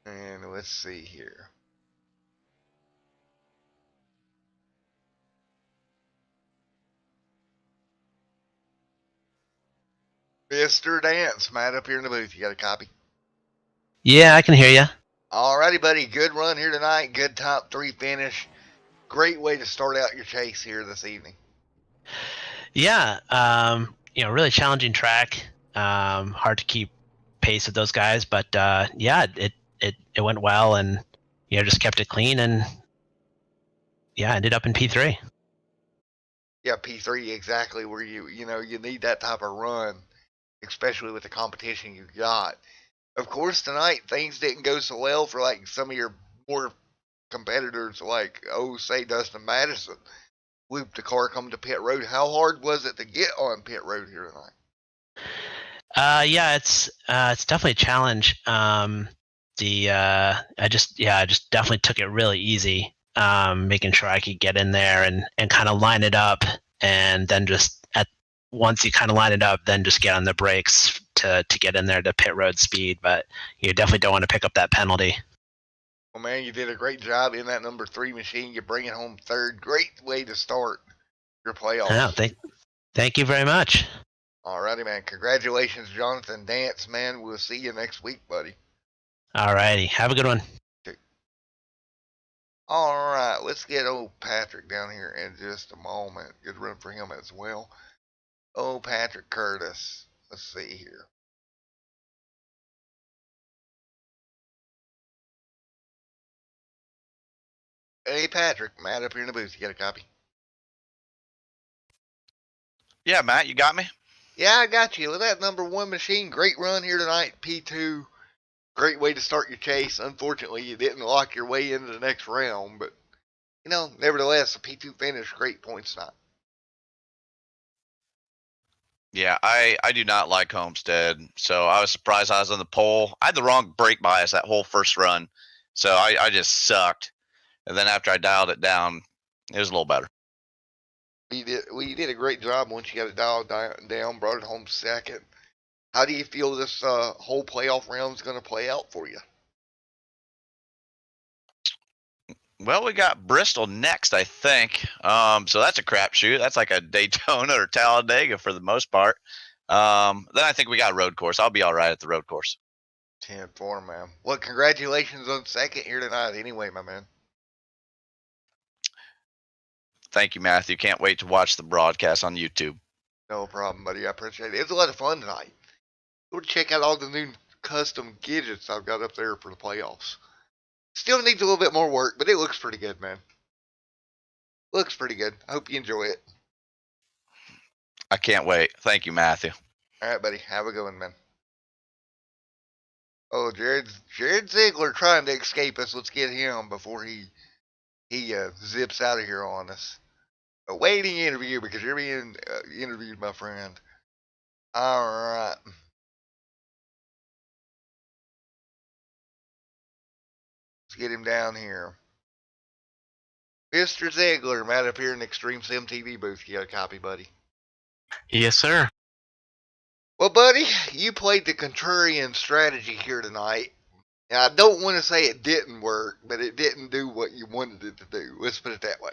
And let's see here. Mr. Dance, Matt up here in the booth. You got a copy? Yeah, I can hear you. Alrighty, buddy. Good run here tonight. Good top 3 finish. Great way to start out your chase here this evening. Yeah, really challenging track. Hard to keep pace with those guys, but yeah, it went well, and just kept it clean, and yeah, ended up in P3. Yeah, P3 exactly where you need that type of run, especially with the competition you got. Of course, tonight things didn't go so well for like some of your more competitors, like say Dustin Madison. Looped the car coming to pit road. How hard was it to get on pit road here tonight? Yeah, it's definitely a challenge. I just definitely took it really easy, making sure I could get in there and kind of line it up, and then once you kind of line it up, then just get on the brakes to get in there to pit road speed. But you definitely don't want to pick up that penalty. Well, man, you did a great job in that number 3 machine. You're bringing home 3rd. Great way to start your playoffs. Oh, thank you very much. Alrighty, man. Congratulations, Jonathan Dance, man. We'll see you next week, buddy. Alrighty. Have a good one. Okay. Alright, let's get old Patrick down here in just a moment. Good run for him as well. Old Patrick Curtis. Let's see here. Hey, Patrick. Matt up here in the booth. You got a copy? Yeah, Matt, you got me? Yeah, I got you. With that number 1 machine, great run here tonight, P2. Great way to start your chase. Unfortunately, you didn't lock your way into the next round, but, nevertheless, a P2 finish, great points tonight. Yeah, I do not like Homestead, so I was surprised I was on the pole. I had the wrong brake bias that whole first run, so I just sucked. And then after I dialed it down, it was a little better. You did a great job once you got it dialed down, brought it home 2nd. How do you feel this whole playoff round is going to play out for you? Well, we got Bristol next, I think. So that's a crapshoot. That's like a Daytona or Talladega for the most part. Then I think we got a road course. I'll be all right at the road course. 10-4, man. Well, congratulations on 2nd here tonight anyway, my man. Thank you, Matthew. Can't wait to watch the broadcast on YouTube. No problem, buddy. I appreciate it. It was a lot of fun tonight. Go check out all the new custom gadgets I've got up there for the playoffs. Still needs a little bit more work, but it looks pretty good, man. Looks pretty good. I hope you enjoy it. I can't wait. Thank you, Matthew. All right, buddy. Have a good one, man. Oh, Jared Ziegler trying to escape us. Let's get him before he zips out of here on us. A waiting interview because you're being interviewed, my friend. All right. Let's get him down here. Mr. Ziegler, Matt up here in the Extreme Sim TV booth. You got a copy, buddy? Yes, sir. Well, buddy, you played the contrarian strategy here tonight. And I don't want to say it didn't work, but it didn't do what you wanted it to do. Let's put it that way.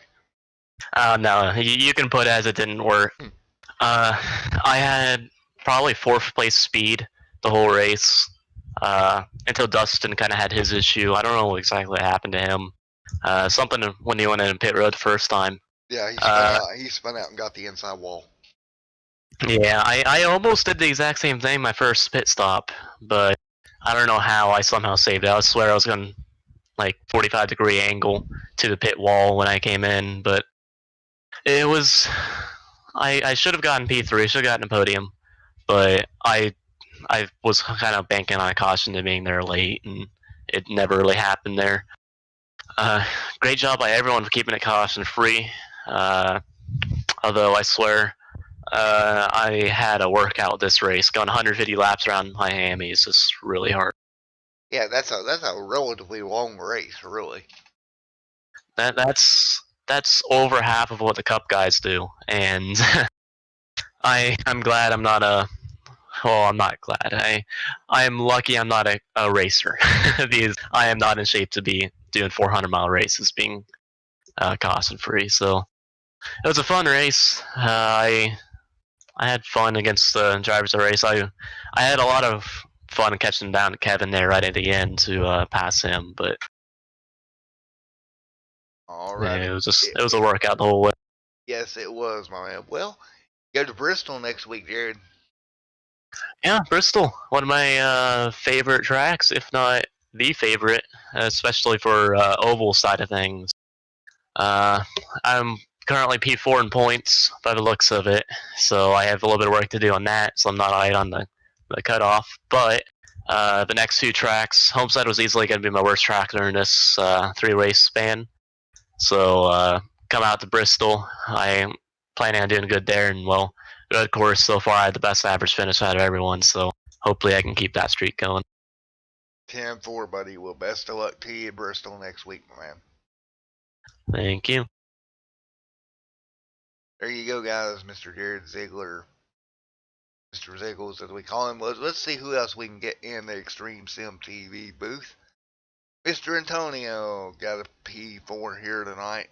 No, you can put it as it didn't work. I had probably 4th place speed the whole race until Dustin kind of had his issue. I don't know what exactly happened to him. Something when he went in pit road the first time. Yeah, he spun out and got the inside wall. Yeah, I almost did the exact same thing my first pit stop, but I don't know how I somehow saved it. I swear I was going like 45-degree angle to the pit wall when I came in, but it was I should have gotten P3, should have gotten a podium, but I was kind of banking on a caution to being there late, and it never really happened there. Great job by everyone for keeping it caution free. Although I swear, I had a workout this race. Going 150 laps around Miami is just really hard. Yeah, that's a relatively long race, really. That's over half of what the Cup guys do, and I'm glad I'm not a. Well, I'm not glad. I am lucky I'm not a racer because I am not in shape to be doing 400-mile races, being cost and free. So it was a fun race. I had fun against the drivers of the race. I had a lot of fun catching down Kevin there right at the end to pass him, but Alrighty. yeah, it was a workout the whole way. Yes, it was, my man. Well, go to Bristol next week, Jared. Yeah, Bristol, one of my favorite tracks, if not the favorite, especially for oval side of things. I'm currently P4 in points by the looks of it, so I have a little bit of work to do on that, so I'm not right on the cutoff. But the next few tracks, Homestead was easily going to be my worst track during this 3-race span. So come out to Bristol. I am planning on doing good there, and well, good course so far. I had the best average finish out of everyone, so hopefully I can keep that streak going. 10-4, buddy. Well, best of luck to you at Bristol next week, my man. Thank you. There you go, guys. Mr. Jared Ziegler. Mr. Ziggles, as we call him. Let's see who else we can get in the Extreme Sim TV booth. Mr. Antonio got a P4 here tonight.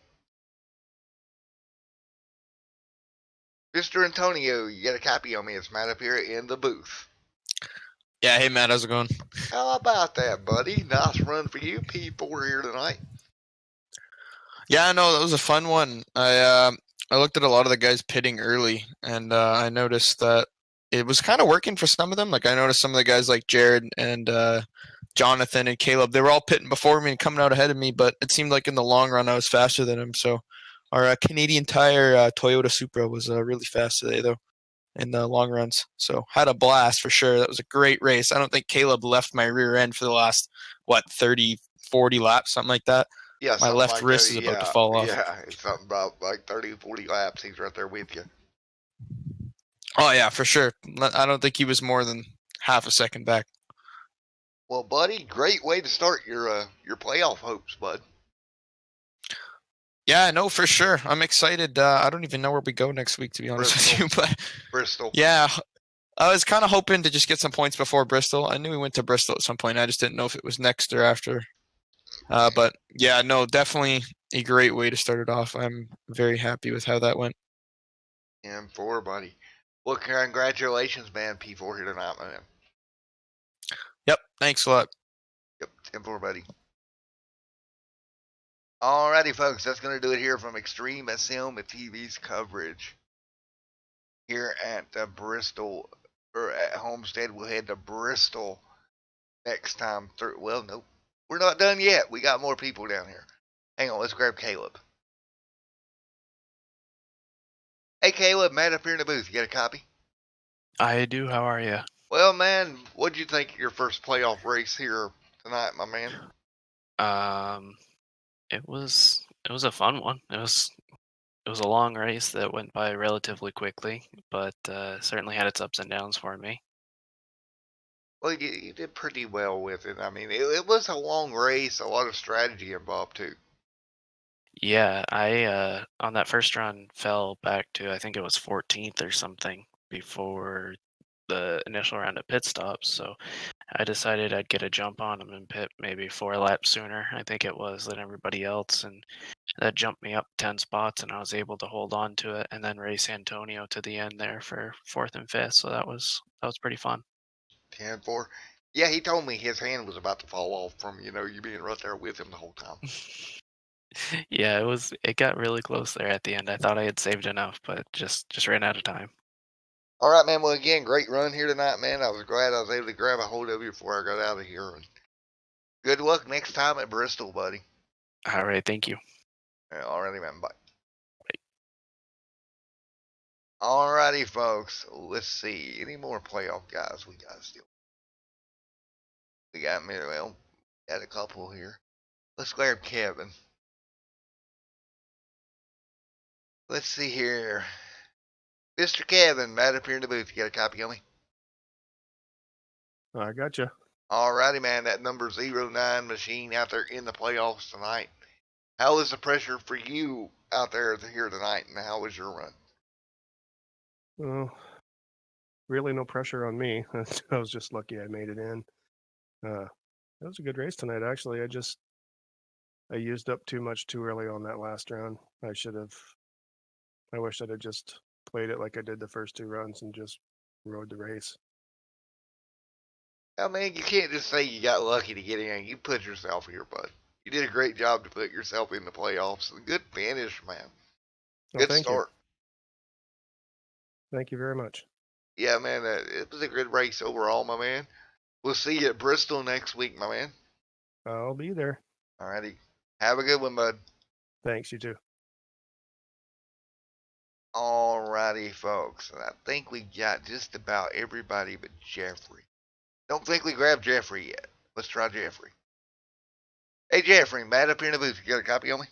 Mr. Antonio, you got a copy on me. It's Matt up here in the booth. Yeah, hey Matt, how's it going? How about that, buddy? Nice run for you. P4 here tonight. Yeah, no, that was a fun one. I looked at a lot of the guys pitting early, and I noticed that it was kind of working for some of them. Like I noticed some of the guys like Jared and Jonathan and Caleb, they were all pitting before me and coming out ahead of me, but it seemed like in the long run I was faster than them. So our Canadian Tire Toyota Supra was really fast today, though, in the long runs. So had a blast for sure. That was a great race. I don't think Caleb left my rear end for the last, 30, 40 laps, something like that. Yeah, My left like wrist is about to fall off. Yeah, it's something about like 30, 40 laps. He's right there with you. Oh, yeah, for sure. I don't think he was more than half a second back. Well, buddy, great way to start your playoff hopes, bud. Yeah, no, for sure. I'm excited. I don't even know where we go next week, to be honest with you. But Bristol. Yeah, I was kind of hoping to just get some points before Bristol. I knew we went to Bristol at some point. I just didn't know if it was next or after. But yeah, no, definitely a great way to start it off. I'm very happy with how that went. M4, buddy. Well, congratulations, man. P4 here tonight, man. Yep, thanks a lot. Yep, 10-4, buddy. Alrighty, folks, that's going to do it here from Extreme SM TV's coverage. Here at Bristol, or at Homestead, we'll head to Bristol next time through. Well, nope, we're not done yet. We got more people down here. Hang on, let's grab Caleb. Hey, Caleb, Matt up here in the booth. You got a copy? I do. How are you? Well, man, what'd you think of your first playoff race here tonight, my man? It was a fun one. It was a long race that went by relatively quickly, but certainly had its ups and downs for me. Well, you did pretty well with it. I mean, it was a long race, a lot of strategy involved too. Yeah, I on that first run fell back to, I think it was 14th or something before the initial round of pit stops. So I decided I'd get a jump on him and pit maybe 4 laps sooner, I think it was, than everybody else, and that jumped me up 10 spots, and I was able to hold on to it and then race Antonio to the end there for 4th and 5th. So that was pretty fun. 10-4. Yeah, he told me his hand was about to fall off from you being right there with him the whole time. Yeah, it got really close there at the end. I thought I had saved enough, but just ran out of time. All right, man. Well, again, great run here tonight, man. I was glad I was able to grab a hold of you before I got out of here. And good luck next time at Bristol, buddy. All right, thank you. All righty, man. Bye. All righty, folks. Let's see. Any more playoff guys we got still? We got a couple here. Let's grab Kevin. Let's see here. Mr. Kevin, Matt up here in the booth. You got a copy on me? I gotcha. Alrighty, man. That number 09 machine out there in the playoffs tonight. How is the pressure for you out there here tonight, and how was your run? Well, really no pressure on me. I was just lucky I made it in. That was a good race tonight, actually. I used up too much too early on that last round. I wish I'd have just played it like I did the first 2 runs and just rode the race. I mean, you can't just say you got lucky to get in. You put yourself here, bud. You did a great job to put yourself in the playoffs. Good finish, man. Good start. Thank you very much. Yeah, man, it was a good race overall, my man. We'll see you at Bristol next week, my man. I'll be there. Alrighty. Have a good one, bud. Thanks, you too. Alrighty, folks. And I think we got just about everybody but Jeffrey. Don't think we grabbed Jeffrey yet. Let's try Jeffrey. Hey, Jeffrey, Matt up here in the booth. You got a copy on me?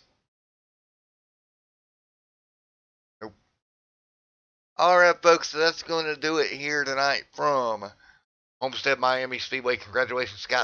Nope. Alright, folks. So that's going to do it here tonight from Homestead Miami Speedway. Congratulations, Scott.